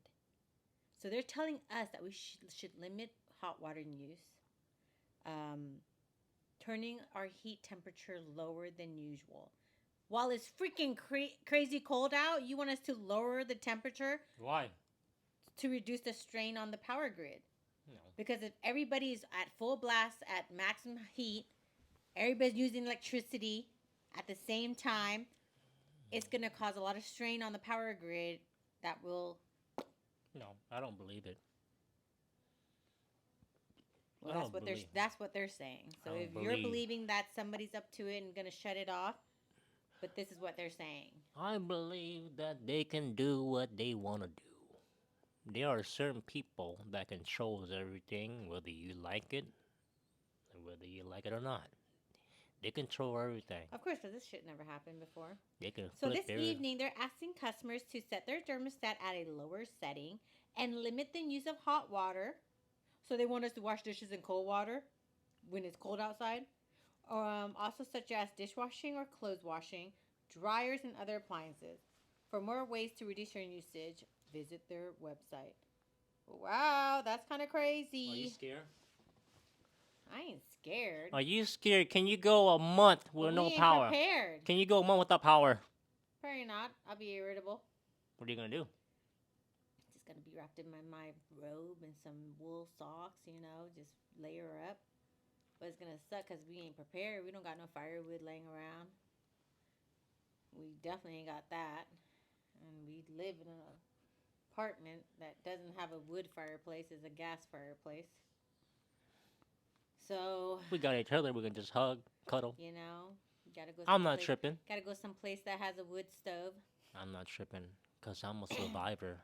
So they're telling us that we should limit hot water use, um, turning our heat temperature lower than usual. While it's freaking crazy cold out, you want us to lower the temperature why? to reduce the strain on the power grid. No. Because if everybody's at full blast at maximum heat, everybody's using electricity at the same time, it's going to cause a lot of strain on the power grid that will. No, I don't believe it. Well, I don't believe. that's what they're saying. I So don't if you're believe. believing that somebody's up to it and going to shut it off, but this is what they're saying. I believe that they can do what they want to do. There are certain people that controls everything, whether you like it, or whether you like it or not. They control everything. Of course, because this shit never happened before. They can So flip this their. evening, they're asking customers to set their thermostat at a lower setting and limit the use of hot water. So they want us to wash dishes in cold water when it's cold outside. Also, such as dishwashing or clothes washing, dryers, and other appliances. For more ways to reduce your usage, visit their website. Wow, that's kind of Are you crazy. scared? I ain't scared, Are you scared? Can you go a month but with we no ain't power? prepared. Can you go a month without power? Probably not. I'll be irritable. What are you gonna do? Just gonna be wrapped in my robe and some wool socks, just layer up. But it's gonna suck because we ain't prepared. We don't got no firewood laying around. We definitely ain't got that. And we live in a apartment that doesn't have a wood fireplace, is a gas fireplace. So, We got each other. We can just hug, cuddle. you know, you gotta go I'm not someplace. tripping. Gotta go someplace that has a wood stove. I'm not tripping because I'm a survivor.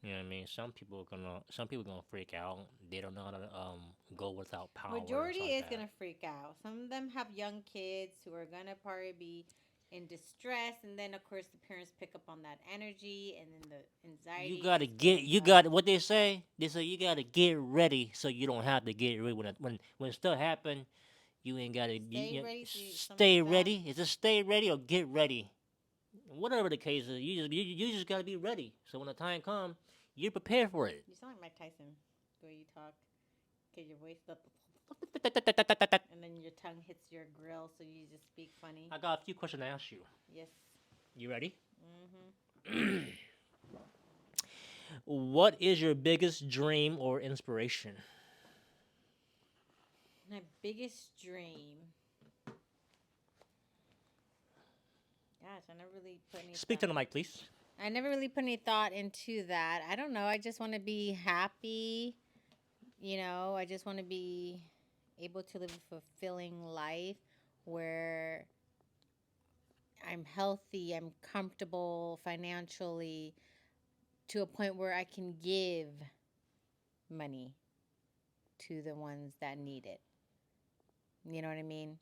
You know what I mean? Some people gonna freak out. They don't know how to go without power and Majority stuff like is that. gonna freak out. Some of them have young kids who are gonna probably be in distress, and then of course the parents pick up on that energy, and then the You anxiety gotta just get. goes You up. got what they say. They say you gotta get ready so you don't have to get ready when stuff happen. You ain't gotta. Stay You ready so something stay bad. ready. Is it stay ready or get ready? Whatever the case is, you just gotta be ready. So when the time comes, you're prepared for it. You sound like Mike Tyson the way you talk. Get your voice up, and then your tongue hits your grill, so you just speak funny. I got a few questions to ask you. Yes. You ready? Mhm. What is your biggest dream or inspiration? My biggest dream. Gosh, I never really put any Speak thought. to the mic, please. I never really put any thought into that. I don't know. I just want to be happy. I just want to be able to live a fulfilling life where I'm healthy, I'm comfortable financially to a point where I can give money to the ones that need it. You know what I mean?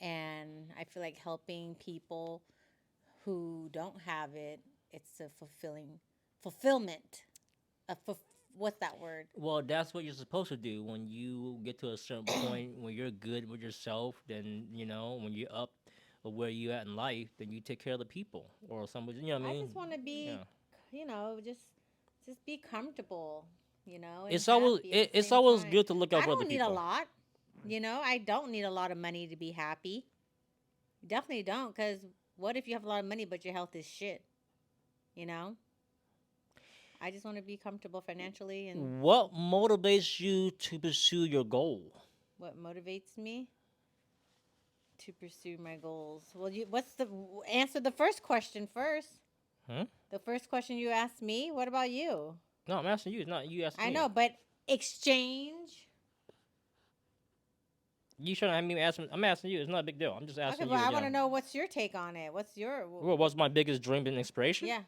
And I feel like helping people who don't have it, it's a fulfillment. A what's that word? Well, that's what you're supposed to do when you get to a certain point when you're good with yourself. Then when you're up or where you at in life, then you take care of the people or somebody. You know what I I mean? just want to be, Yeah. just be comfortable, and It's always happy at the it's same always time. good to look out I for other don't need a people. lot. I don't need a lot of money to be happy. Definitely don't, because what if you have a lot of money but your health is shit? You know? I just want to be comfortable financially, and What motivates you to pursue your goal? what motivates me to pursue my goals. Well, what's the answer the first question first? Huh? The first question you asked me, what about you? No, I'm asking you. It's not you asking I me. know, but exchange. You shouldn't have me asking. I'm asking you. It's not a big deal. I'm just Okay, asking but you. I want to know what's your take on it. What's your What was my biggest dream and inspiration? yeah?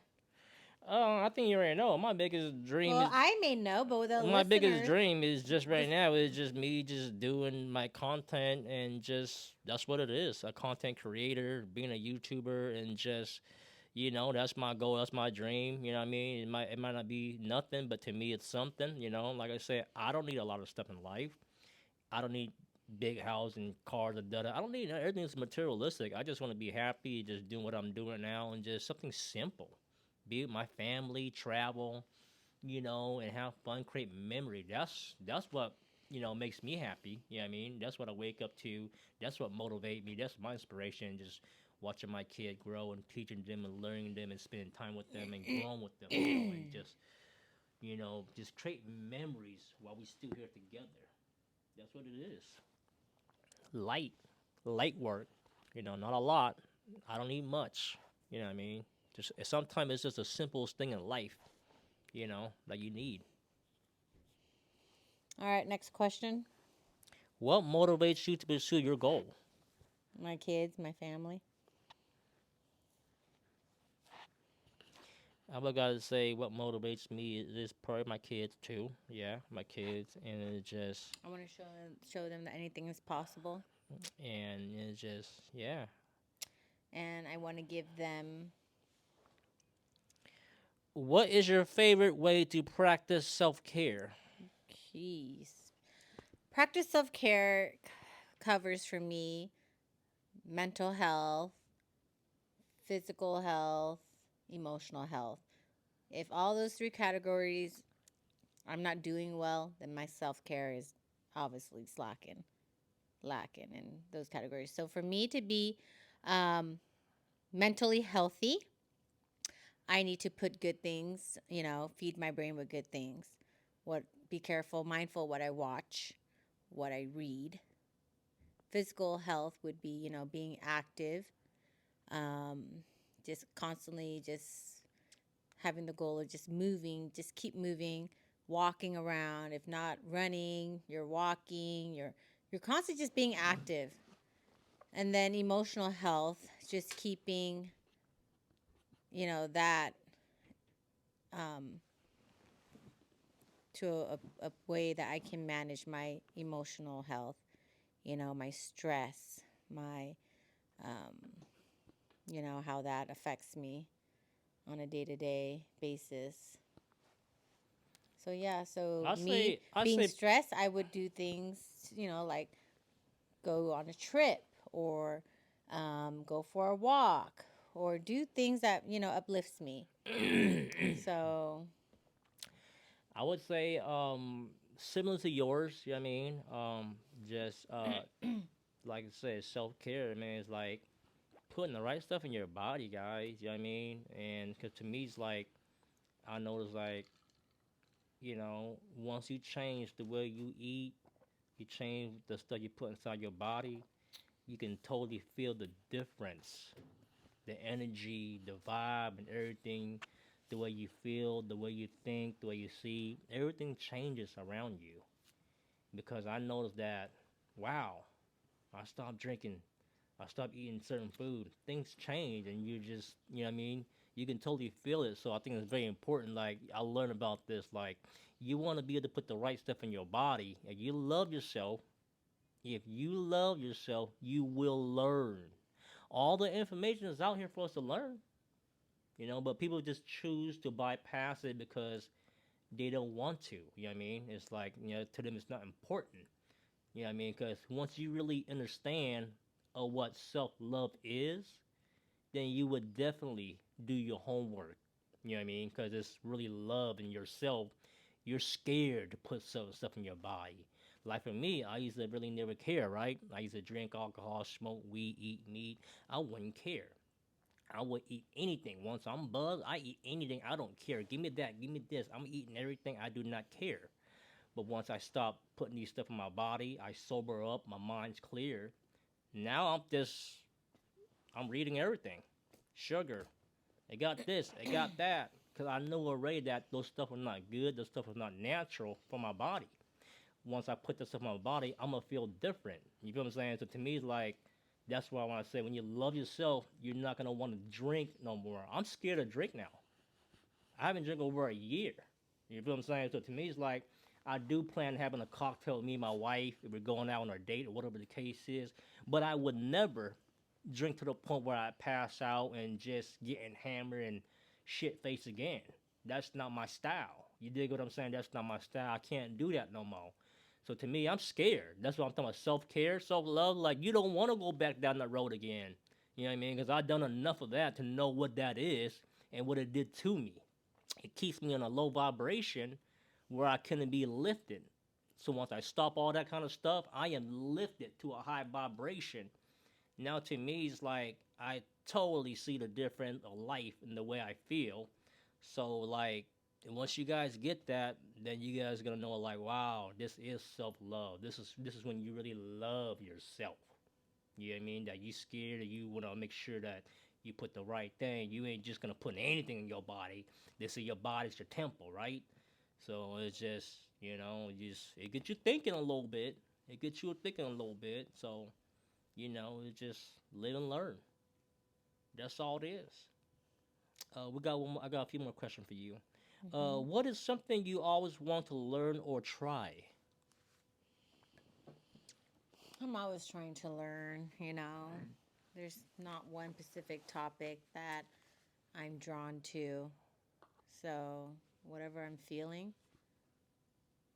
I think you already know. My biggest dream Well, is I may know, but the my biggest listeners dream is just right just now is just me just doing my content and just that's what it is. A content creator, being a YouTuber and just that's my goal, that's my dream. You know what I mean? It might not be nothing, but to me it's something, Like I said, I don't need a lot of stuff in life. I don't need big house and cars and da. I don't need everything's materialistic. I just want to be happy, just doing what I'm doing now, and just something simple. Be with my family, travel, and have fun, create memory. That's what makes me happy. You know what I mean? That's what I wake up to. That's what motivates me. That's my inspiration. Just watching my kid grow and teaching them and learning them and spending time with them and growing with them, and just create memories while we still here together. That's what it is. Light, light work. Not a lot. I don't need much. You know what I mean? Just sometimes it's just the simplest thing in life. That you need. all right. Next question. What motivates you to pursue your goal? My kids, my family. I would gotta say what motivates me is probably my kids too. Yeah, my kids, and it's just I want to show them that anything is possible, yeah. and I want to give them. What is your favorite way to practice self care? Keys. Practice self care covers for me mental health, physical health, emotional health. If all those three categories I'm not doing well, then my self care is obviously lacking in those categories. So for me to be um, mentally healthy, I need to put good things, feed my brain with good things. Be careful, mindful what I watch, what I read. Physical health would be, being active, um, just constantly just having the goal of just moving, just keep moving, walking around. If not running, you're walking, you're constantly just being active. And then emotional health, just keeping, that um, to a way that I can manage my emotional health, my stress, my, um, how that affects me on a day to day basis. So, yeah, so I me say, I being say, stressed, I would do things, like go on a trip or go for a walk or do things that, uplifts me. So, I would say, similar to yours. You know what I mean? Just like I said, self care. I mean, it's like putting the right stuff in your body, guys. You know what I mean? And because to me, it's like I notice, like once you change the way you eat, you change the stuff you put inside your body, you can totally feel the difference, the energy, the vibe, and everything. The way you feel, the way you think, the way you see, everything changes around you. Because I noticed that, wow, I stopped drinking, I stopped eating certain food, things change, and you just, you know what I mean? You can totally feel it. So I think it's very important. Like, I learned about this. Like, you want to be able to put the right stuff in your body, and you love yourself. If you love yourself, you will learn. All the information is out here for us to learn, but people just choose to bypass it because they don't want to. You know what I mean? It's like, to them, it's not important. You know what I mean? Because once you really understand what self love is, then you would definitely do your homework. You know what I mean? Because it's really love in yourself. You're scared to put certain stuff in your body. Like for me, I used to really never care, right? I used to drink alcohol, smoke weed, eat meat. I wouldn't care. I would eat anything. Once I'm buzzed, I eat anything. I don't care. Give me that. Give me this. I'm eating everything. I do not care. But once I stop putting these stuff in my body, I sober up. My mind's clear. Now I'm reading everything. Sugar. It got this. It got that. Because I know already that those stuff are not good. Those stuff is not natural for my body. Once I put this stuff in my body, I'm going to feel different. You feel what I'm saying? So to me, it's like, that's why I want to say when you love yourself, you're not going to want to drink no more. I'm scared to drink now. I haven't drank over a year. You feel what I'm saying? So to me, it's like I do plan having a cocktail with me and my wife if we're going out on our date or whatever the case is. But I would never drink to the point where I pass out and just getting hammered and shit faced again. That's not my style. You dig what I'm saying? That's not my style. I can't do that no more. So to me, I'm scared. That's what I'm talking about. Self care, self love. Like you don't want to go back down that road again. You know what I mean? Because I've done enough of that to know what that is and what it did to me. It keeps me in a low vibration where I couldn't be lifted. So once I stop all that kind of stuff, I am lifted to a high vibration. Now to me, it's like I totally see the difference of life in the way I feel. So like, once you guys get that, then you guys are gonna know like, wow, this is self love. This is when you really love yourself. You know what I mean? That you scared and you wanna make sure that you put the right thing. You ain't just gonna put anything in your body. This is your body's your temple, right? So it's just, it gets you thinking a little bit. It gets you thinking a little bit. So, it's just live and learn. That's all it is. We got one more, I got a few more questions for you. hmm What is something you always want to learn or try? I'm always trying to learn, There's not one specific topic that I'm drawn to. So, whatever I'm feeling,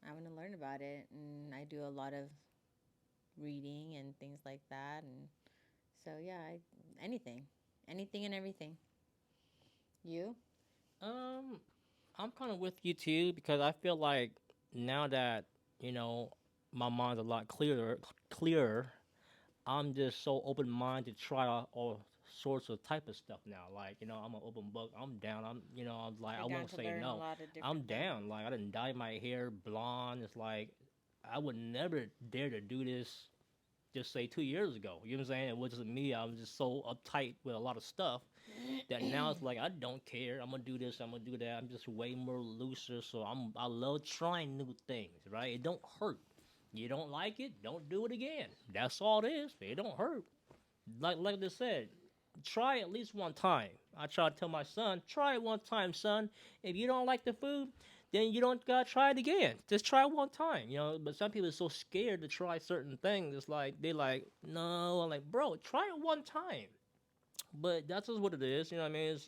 I want to learn about it. And I do a lot of reading and things like that. And so, yeah, anything, anything and everything. You? Um, I'm kind of with you too because I feel like now that you know my mind's a lot clearer. I'm just so open minded to try all sorts of type of stuff now. Like I'm an open book. I'm down. I'm like You're I down won't to say learn a no. lot of I'm different things. down. Like I didn't dye my hair blonde. It's like I would never dare to do this just say 2 years ago. You know what I'm saying? It wasn't me. I was just so uptight with a lot of stuff that now it's like I don't care. I'm gonna do this. I'm gonna do that. I'm just way more looser. So I love trying new things. Right? It don't hurt. You don't like it? Don't do it again. That's all it is. It don't hurt. Like they said, try at least one time. I try to tell my son, try it one time, son. If you don't like the food, then you don't gotta try it again. Just try it one time, you know. But some people are so scared to try certain things. It's like they like, no, I'm like, bro, try it one time. But that's just what it is, you know what I mean? It's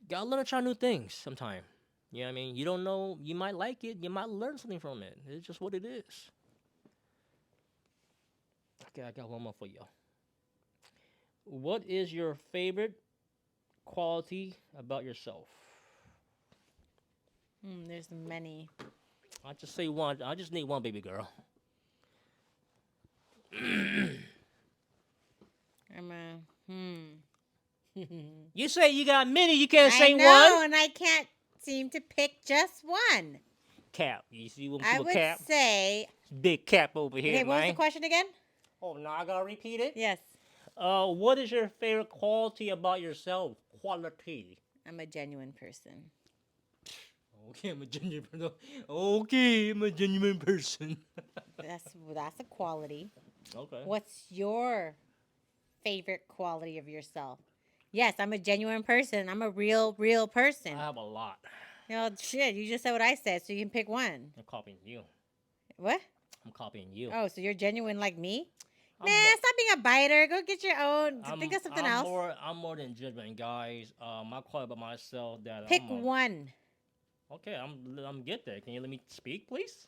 gotta let her try new things sometime. You know what I mean? You don't know, you might like it, you might learn something from it. It's just what it is. Okay, I got one more for you. What is your favorite quality about yourself? There's many. I just say one. I just need one, baby girl. I'm a You say you got many. You can't I say know, one. and I can't seem to pick just one. Cap. You see what I I'm would cap? say. Big cap over here, Okay, what was the man. question again? Oh, now I gotta repeat it. Yes, What is your favorite quality about yourself? Quality. I'm a genuine person. Okay, I'm a genuine person. Okay, I'm a genuine person. That's a quality. Okay. What's your favorite quality of yourself? Yes, I'm a genuine person. I'm a real person. I have a lot. You know, shit, you just said what I said, so you can pick one. I'm copying you. What? I'm copying you. Oh, so you're genuine like me? I'm, Man, stop being a biter. Go get your own. Think I'm of something I'm else. more than judgment, guys. My quality about myself that Pick I'm one. okay. I'm get there. Can you let me speak, please?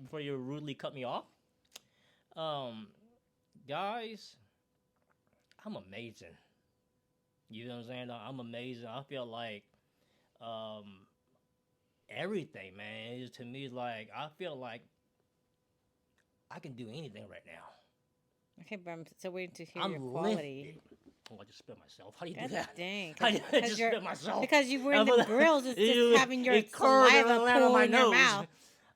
Before you rudely cut me off. Um, guys, I'm amazing. You know what I'm saying? I'm amazing. I feel like um everything, man. To me, like I feel like I can do anything right now. Okay, but I'm still waiting to hear I'm your quality. lifted. Oh, I just spit myself. How do you do God that? dang. How do I Because just you're spit myself? because you were in I the feel- grills. It's just having your it curved and saliva it landed on pool my in your nose. mouth.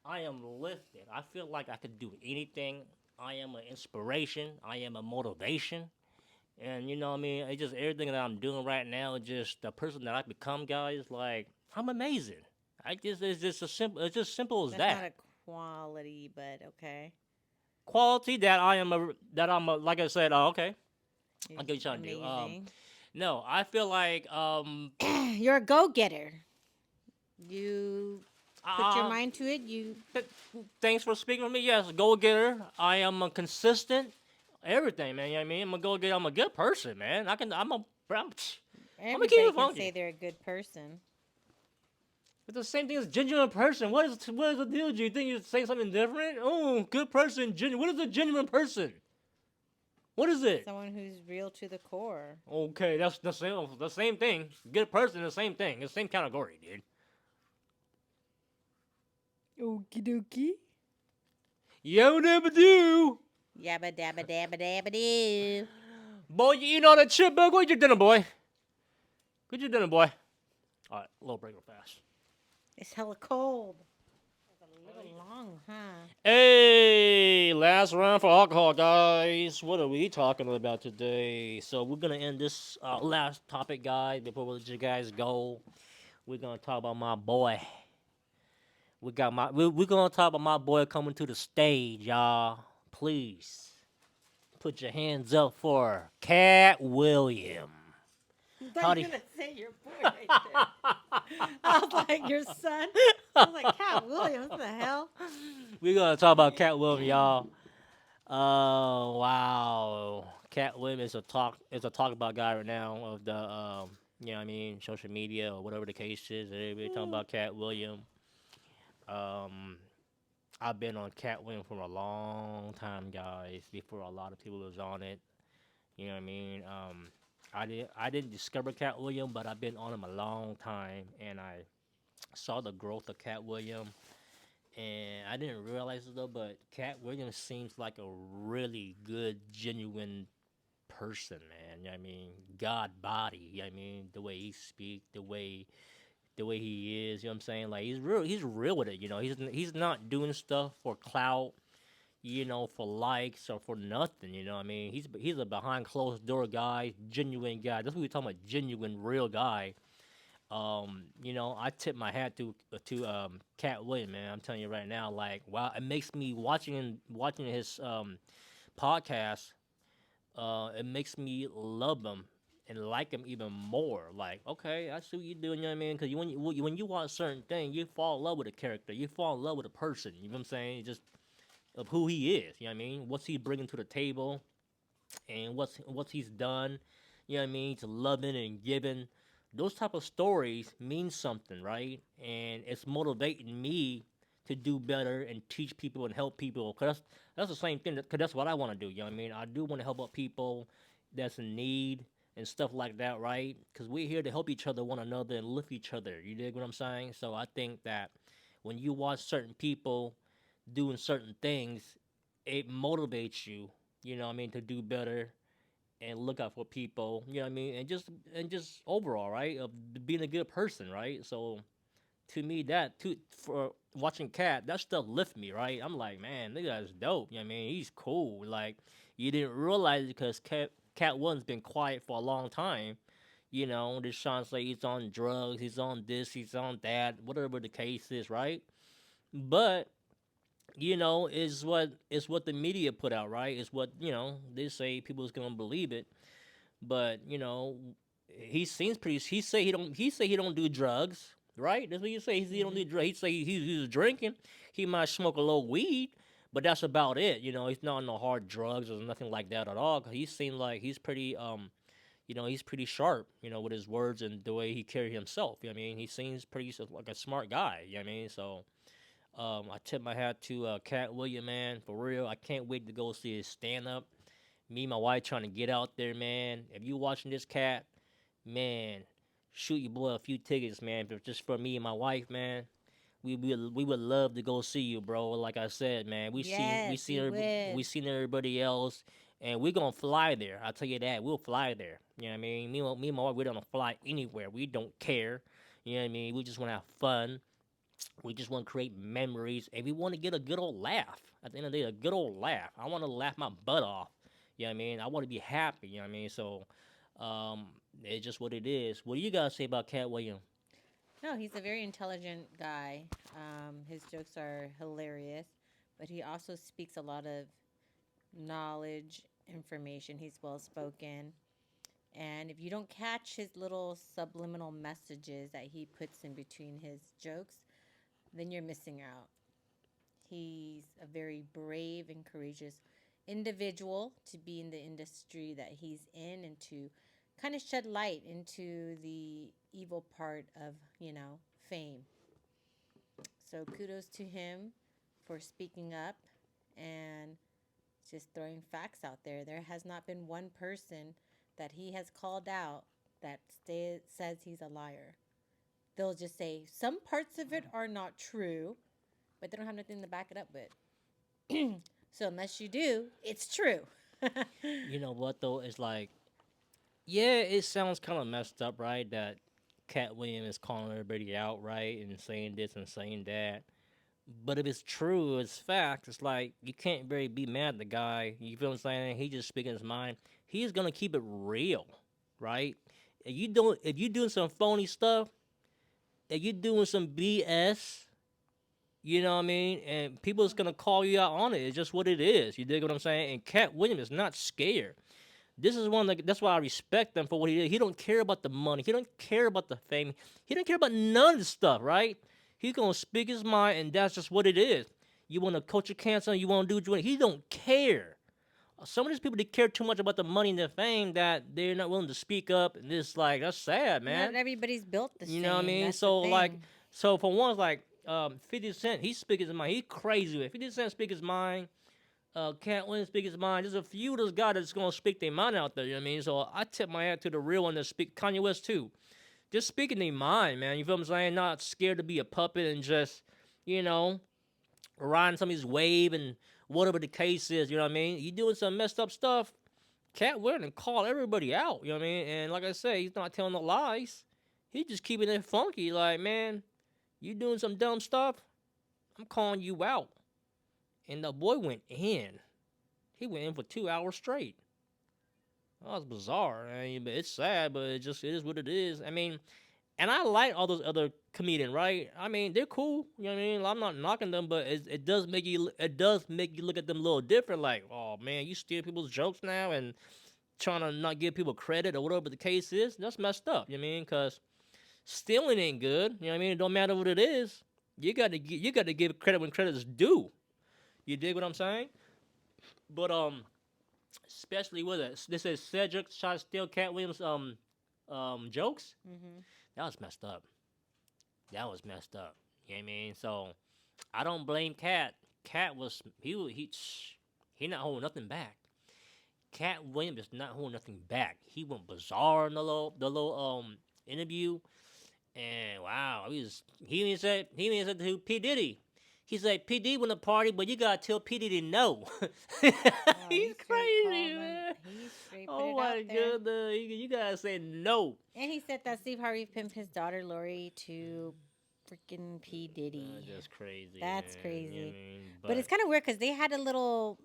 I am lifted. I feel like I could do anything. I am an inspiration. I am a motivation. And you know what I mean? It's just everything that I'm doing right now, just the person that I become, guys, like I'm amazing. I just it's just a simple it's just simple as That's not that. a quality, but okay. Quality that I'm a, like I said, okay. You're I get what you're trying to do. amazing. No, I feel like You're a go-getter. You put your um mind to it. You th- thanks for speaking with me. Yes, go getter. I am a consistent everything, man. You know what I mean? I'm a go getter. I'm a good person, man. I'm gonna keep everybody it can say funky. they're a good person. It's the same thing as genuine person. What is the deal? Do you think you're saying something different? Oh, good person, genuine. What is a genuine person? What is it? Someone who's real to the core. Okay, that's the same thing. Good person, the same thing. It's the same category, dude. Okie dokie. Yo, never do. Yabba dabba dabba dabba doo. Boy, you know that shit, bug. What's your dinner, boy? What's your dinner, boy? All right, a little break real fast. It's hella cold. It's a little long, huh? Hey, last round for alcohol, guys. What are we talking about today? So we're gonna end this last topic, guys. Before we let you guys go, we're gonna talk about my boy. We're gonna talk about my boy coming to the stage, y'all. Please put your hands up for Katt Williams. I How thought do you you- were gonna say your boy right there. I was like, your son. I was like, Katt Williams. What the hell? We're gonna talk about Katt Williams, y'all. Oh wow, Katt Williams is a talk about guy right now of the you know what I mean, social media or whatever the case is. Everybody talking about Katt Williams. Um, I've been on Katt Williams for a long time, guys. Before a lot of people was on it. You know what I mean? I didn't discover Katt Williams, but I've been on him a long time, and I saw the growth of Katt Williams. And I didn't realize it though, but Katt Williams seems like a really good, genuine person, man. You know what I mean, God body. You know what I mean, the way he speaks, the way he is. You know what I'm saying? Like he's real. He's real with it. You know, he's not doing stuff for clout. for likes or for nothing. I mean, he's a behind closed door guy, genuine guy. That's what we're talking about, genuine, real guy. I tip my hat to Cat Williams, man. I'm telling you right now, like, wow, it makes me watching his podcast. It makes me love him and like him even more. Like, okay, I see what you're doing. You know what I mean? Because when you watch certain things, you fall in love with a character. You fall in love with a person. You know what I'm saying? Just of who he is. You know what I mean? What's he bringing to the table, and what's he's done. You know what I mean? To loving and giving. Those type of stories mean something, right? And it's motivating me to do better and teach people and help people. Cause that's the same thing. Cause that's what I want to do. You know what I mean? I do want to help out people that's in need and stuff like that, right? Cause we're here to help each other, one another, and lift each other. You dig what I'm saying? So I think that when you watch certain people doing certain things, it motivates you. You know what I mean? To do better and look out for people. You know what I mean? And just overall, right? Of being a good person, right? So to me, for watching Cat, that stuff lift me, right? I'm like, man, this guy's dope. You know what I mean? He's cool. Like you didn't realize it because Cat One's been quiet for a long time. This Sean say he's on drugs, he's on this, he's on that, whatever the case is, right? But is what the media put out, right? It's what they say people's gonna believe it. But he seems pretty. He say he don't. He say he don't do drugs, right? That's what you say. He don't Hmm. do drugs. He say he's drinking. He might smoke a little weed, but that's about it. He's not on no hard drugs or nothing like that at all. He seems like he's pretty he's pretty sharp, with his words and the way he carry himself. You know what I mean? He seems pretty like a smart guy. You know what I mean? So I tip my hat to Cat William, man, for real. I can't wait to go see his stand up. Me and my wife trying to get out there, man. If you watching this Cat, man, shoot your boy a few tickets, man. But just for me and my wife, man, we would love to go see you, bro. Like I said, man, we seen we Yes, seen we we would. seen everybody else, and we gonna fly there. I'll tell you that. We'll fly there. You know what I mean? Me and my wife, we don't fly anywhere. We don't care. You know what I mean? We just want to have fun. We just want to create memories, and we want to get a good old laugh. At the end of the day, a good old laugh. I want to laugh my butt off. You know what I mean? I want to be happy. You know what I mean? So, um, it's just what it is. What do you guys say about Cat Williams? No, he's a very intelligent guy. His jokes are hilarious, but he also speaks a lot of knowledge, information. He's well spoken. And if you don't catch his little subliminal messages that he puts in between his jokes, then you're missing out. He's a very brave and courageous individual to be in the industry that he's in and to kind of shed light into the evil part of, fame. So kudos to him for speaking up and just throwing facts out there. There has not been one person that he has called out that says he's a liar. They'll just say some parts of it are not true, but they don't have nothing to back it up with. So unless you do, it's true. You know what though? It's like, yeah, it sounds kind of messed up, right? That Cat Williams is calling everybody out, right, and saying this and saying that. But if it's true, it's fact. It's like you can't very be mad at the guy. You feel what I'm saying? He just speaking his mind. He's gonna keep it real, right? If you doing some phony stuff, if you doing some BS, you know what I mean, and people's gonna call you out on it. It's just what it is. You dig what I'm saying? And Cat Williams is not scared. This is one that's why I respect him for what he did. He don't care about the money. He don't care about the fame. He don't care about none of the stuff, right? He's gonna speak his mind, and that's just what it is. You want to coach your cancer, you want to do what he don't care. Some of these people they care too much about the money and the fame that they're not willing to speak up, and it's like that's sad, Not man. everybody's built the You know what I same. mean? That's the So like, thing. so for one, like 50 Cent, he speak his mind. He crazy with it. 50 Cent speak his mind. Can't win speak his mind. There's a few of those guys that's gonna speak their mind out there. You know what I mean? So I tip my hat to the real one that speak Kanye West too. Just speaking their mind, man. You feel what I'm saying? Not scared to be a puppet and just, you know, riding somebody's wave and whatever the case is. You know what I mean? You doing some messed up stuff. Cat Williams and call everybody out. You know what I mean? And like I say, he's not telling no lies. He's just keeping it funky. Like, man, you doing some dumb stuff. I'm calling you out. and the boy went in. He went in for 2 hours straight. That was bizarre. I mean, but it's sad, but it is what it is. I mean, and I like all those other comedians, right? I mean, they're cool. You know what I mean? I'm not knocking them, but it does make you look at them a little different. Like, oh man, you steal people's jokes now and trying to not give people credit or whatever the case is. That's messed up. You know what I mean? Because stealing ain't good. You know what I mean? It don't matter what it is. You got to give credit when credit is due. You dig what I'm saying? But especially with it, this is Cedric trying to steal Cat Williams jokes. Mm-hmm. That was messed up. That was messed up. You know what I mean? So I don't blame Cat. Cat was he not holding nothing back. Cat Williams is not holding nothing back. He went bizarre in the little interview, and wow, he even said to P Diddy. He said P Diddy went to party, but you gotta tell P Diddy no. Oh, he He's straight called crazy, him. man. He straight put Oh it out my there. goodness, you gotta say no. And he said that Steve Harvey pimped his daughter Lori to freaking P Diddy. Just crazy. That's Man. You know what I crazy. mean? But it's kind of weird because they had a little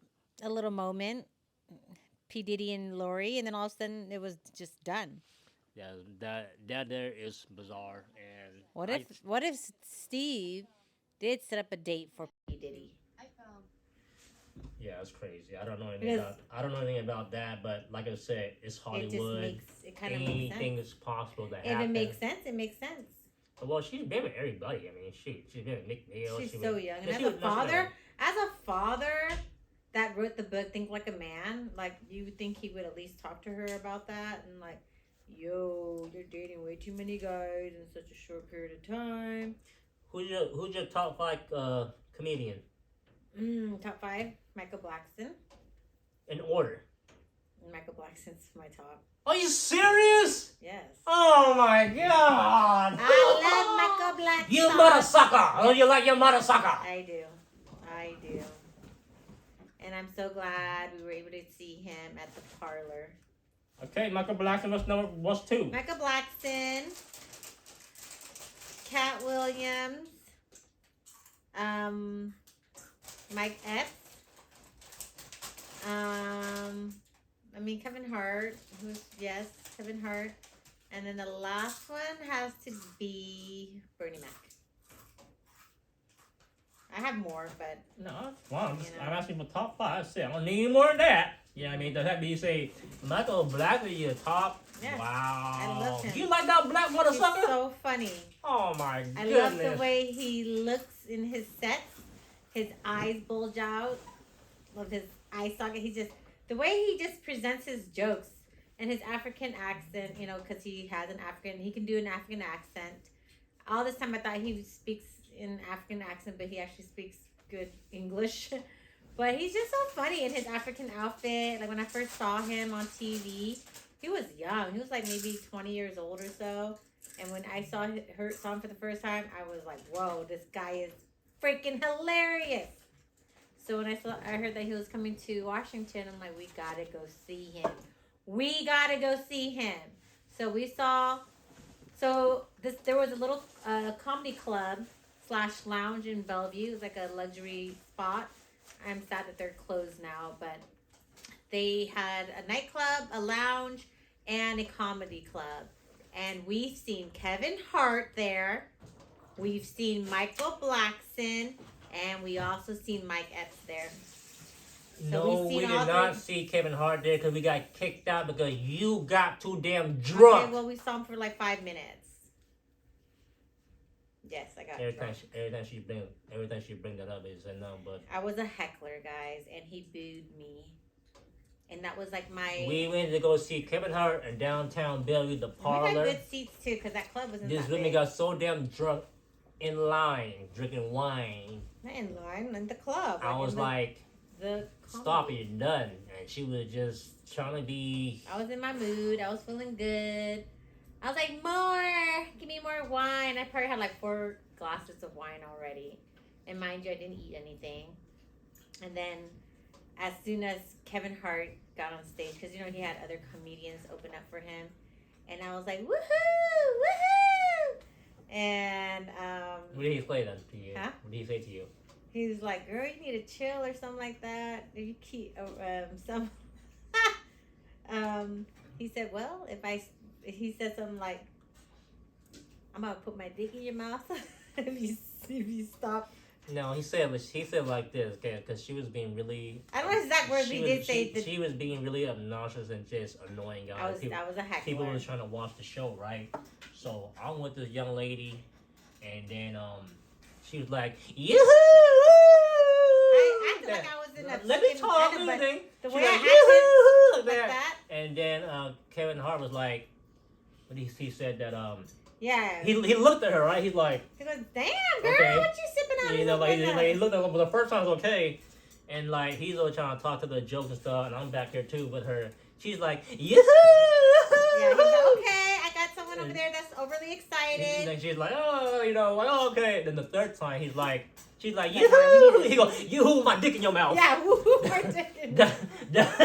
moment, P Diddy and Lori, and then all of a sudden it was just done. yeah, that there is bizarre, and What if Steve did set up a date for P Diddy? yeah, it's crazy. I don't know anything Because about that, but like I said, it's it just Hollywood. makes it kind of makes Anything sense. is possible to If happen. it makes sense, it makes sense. Well, she's been with everybody. I mean, she's been with Nick Neal. She's She so was, young, and yeah, as she a was no, she father that wrote the book Think Like a Man, like you would think he would at least talk to her about that and like, yo, you're dating way too many guys in such a short period of time. Who's your top five comedian Top five, Michael Blackson. in order? Michael Blackson's my top. Are you serious? Yes. Oh my god! I love Michael Blackson. You mother sucker! Oh, you like your mother sucker? I do. I do. And I'm so glad we were able to see him at the parlor. Okay, Michael Blackson was two. Michael Blackson, Katt Williams, Mike Epps, Kevin Hart, Kevin Hart. And then the last one has to be Bernie Mac. I have more, but No, well, You know. I'm asking for top five. I don't need any more than that. You know what I mean? Does that mean you say Michael Blackson is your top? Yes, Wow. I love him. You like that black mother he's sucker? so funny. Oh my I goodness. love the way he looks in his sets. His eyes bulge out. Love his eye socket. The way he just presents his jokes and his African accent, because he has he can do an African accent. All this time I thought he speaks in African accent, but he actually speaks good English. But he's just so funny in his African outfit. Like when I first saw him on TV, he was young. He was like maybe 20 years old or so. And when I saw him for the first time, I was like, whoa, this guy is freaking hilarious. So when I heard that he was coming to Washington, I'm like, we gotta go see him. We gotta go see him. So there was a little comedy club / lounge in Bellevue. It was like a luxury spot. I'm sad that they're closed now, but they had a nightclub, a lounge, and a comedy club. And we've seen Kevin Hart there. We've seen Michael Blackson, and we also seen Mike Epps there. No, we've we seen did all not three. see Kevin Hart there because we got kicked out because you got too damn drunk. Okay, well, we saw him for like 5 minutes. Yes, I got drunk. Everything she bring that up is a no, but I was a heckler, guys, and he booed me. And that was like my... we went to go see Kevin Hart in downtown Bellevue, the We got parlor. good seats, too, because that club wasn't This that women big. got so damn drunk in line, drinking wine. Not in line, in the club. I was like, the stop comedy. it, you're done. And she was just trying to be... I was in my mood. I was feeling good. I was like, more. Give me more wine. I probably had like 4 glasses of wine already. And mind you, I didn't eat anything. And then as soon as Kevin Hart got on stage, because, he had other comedians open up for him. And I was like, woohoo, woohoo. And, What did he say then to you? Huh? What did he say to you? He was like, "Girl, you need to chill" or something like that. You keep some. He said, "Well, he said something like, I'm gonna put my dick in your mouth if you stop." No, he said like this, okay, because she was being really. I don't know exact words, but he did say she was being really obnoxious and just annoying, guys. that was a heckler. People was trying to watch the show, right? So I'm with this young lady, and then she was like, "Yoo-hoo!" I acted like I was in a Let me fucking talk. anime, but the way She's I like, acted like that. And then Kevin Hart was like, what he said that Yeah. he looked at her, right? He's like, He goes, "Damn, girl, okay. what you sipping on?" You know, like he looked at her, but the first time was okay, and like he's always trying to talk to the jokes and stuff, and I'm back here too with her. She's like, "Yoo-hoo!" Yeah, he's like, "Okay, I got someone over there that's overly excited." And then she's like, "Oh, you know, like, oh, okay." Then the third time, she's like, Like, "Yoo-hoo!" He goes, "Yoo-hoo, my dick in your mouth." Yeah, woo, my dick in your mouth. That's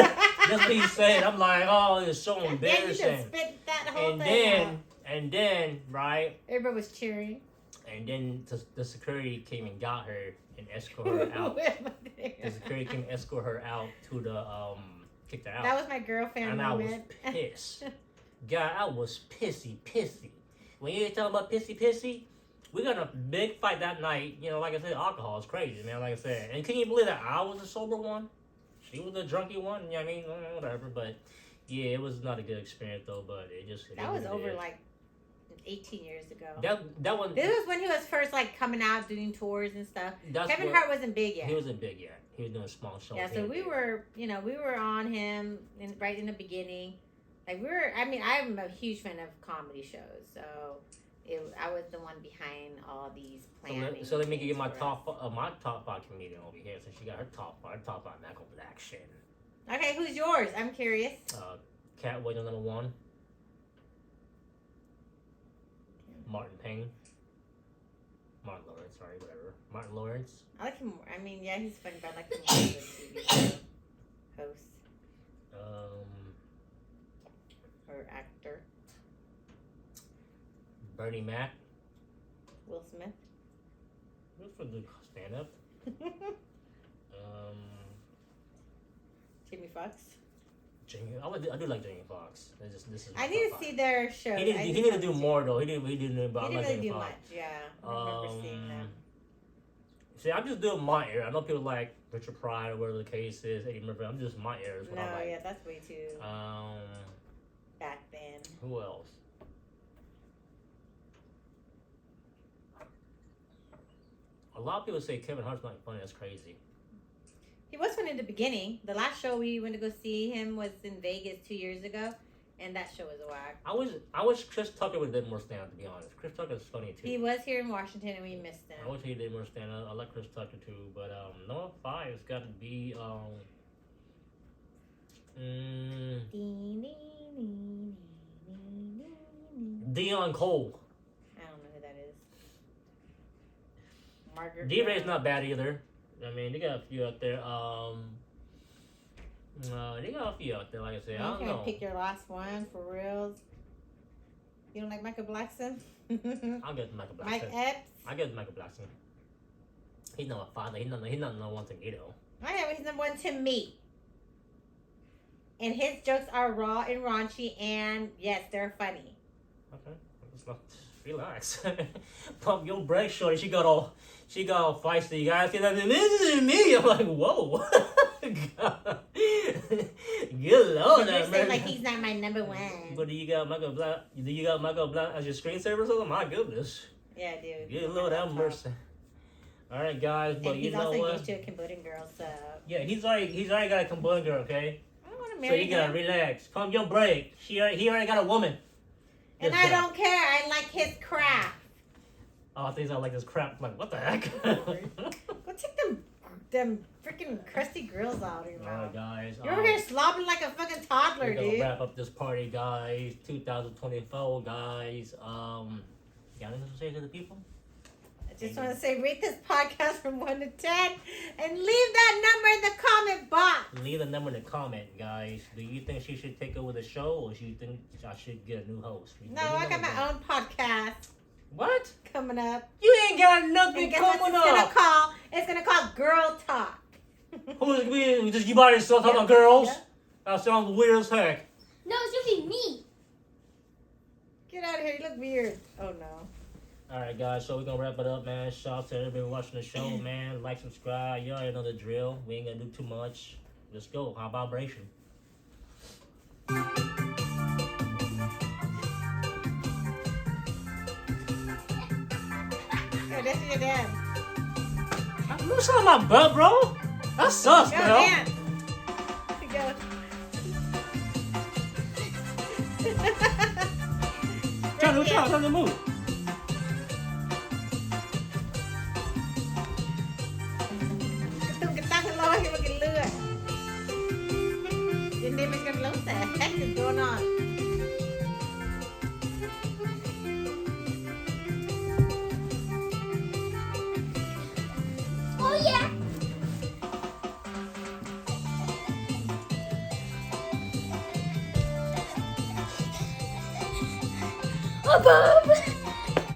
what he said. I'm like, oh, it's so Yeah, you embarrassing. just spit that whole And thing out. then, right? Everybody was cheering. And then the security came and got her and escorted her out. The security came and escorted her out to the kicked her out. That was my girlfriend and moment. I was pissed. God, I was pissy. When you talking about pissy, we got a big fight that night. You know, like I said, alcohol is crazy, man. Like I said, and can you believe that I was the sober one? She was the drunky one. You know what I mean? Whatever. But yeah, it was not a good experience though. But that was over like 18 years ago. That one. This was when he was first like coming out doing tours and stuff. Kevin Hart wasn't big yet. He wasn't big yet. He was doing small shows. Yeah, so we were on him right in the beginning. Like I'm a huge fan of comedy shows, so I was the one behind all these planning. So let me give you my top five comedian over here. So she got her top five Michael Blackson. Okay, who's yours? I'm curious. Katt Williams #1. Martin Payne. Martin Lawrence, sorry, whatever. Martin Lawrence. I like him more. I mean, yeah, he's funny, but I like him more as a TV show host. Or actor. Bernie Mac. Will Smith. Good for the stand up. Jamie Foxx. I do like Jamie Foxx. This is I need to see their shows. He need to do more though. He didn't do really do much. Yeah, I remember seeing them. See, I'm just doing my era. I know people like Richard Pryor or whatever the case is. Eddie Murphy. I'm just my era. No, yeah, that's way too. Back then. Who else? A lot of people say Kevin Hart's not funny. That's crazy. He was funny in the beginning. The last show we went to go see him was in Vegas 2 years ago, and that show was a whack. I wish Chris Tucker would have did more stand up, to be honest. Chris Tucker's funny too. He was here in Washington and we missed him. I wish he did more stand up. I like Chris Tucker too, but number 5 has got to be Dion Cole. I don't know who that is. Margaret. D-Ray's not bad either. I mean, they got a few out there. They got a few out there. Like I said, I don't know. Pick your last one for reals. You don't like Michael Blackson? I'll get Michael Blackson. Mike Epps. I get Michael Blackson. He's not a father. He's not number one to me though. I know he's number one to me. And his jokes are raw and raunchy, and yes, they're funny. Okay, let's not relax. Pump your brakes, shorty. She got all feisty. You guys see that? This is me. I'm like, whoa. Good Lord, you're saying like he's not my number one. But do you got Michael Black as your screensaver or something? My goodness. Yeah, dude. Good Lord, have mercy. All right, guys, but you know what? He's also used to a Cambodian girl, so. Yeah, he's already got a Cambodian girl, okay? I don't want to marry him. So you gotta relax. Pump your brake. He already got a woman. And I don't care. I like his crap. Oh, things I like this crap. I'm like, what the heck? Go take them freaking crusty grills out of your mouth. All right, guys. You're over here slobbing like a fucking toddler, we're gonna dude. wrap up this party, guys. 2024, guys. Got anything to say to the people? I just want to say, rate this podcast from 1 to 10 and leave that number in the comment box. Leave a number in the comment, guys. Do you think she should take over the show, or do you think I should get a new host? No, I got my own podcast. What? coming up. You ain't got And nothing guess what coming it's gonna up. call? It's gonna call Girl Talk. Who's we just you by yourself talking about girls? Yeah. That sounds weird as heck. No, it's gonna be me. Get out of here! You look weird. Oh no. Alright guys, so we're gonna wrap it up, man. Shout out to everybody watching the show, man. Like, subscribe. You already know the drill. We ain't gonna do too much. Let's go. High vibration. Here, this is your dad. You on my butt, bro? That sucks, Go, bro. Dan. Go. Try to move. Cái tắc lo khi mà cái lừa. Your name is gonna lose that. What is going on? Oh yeah. Oh, Bob.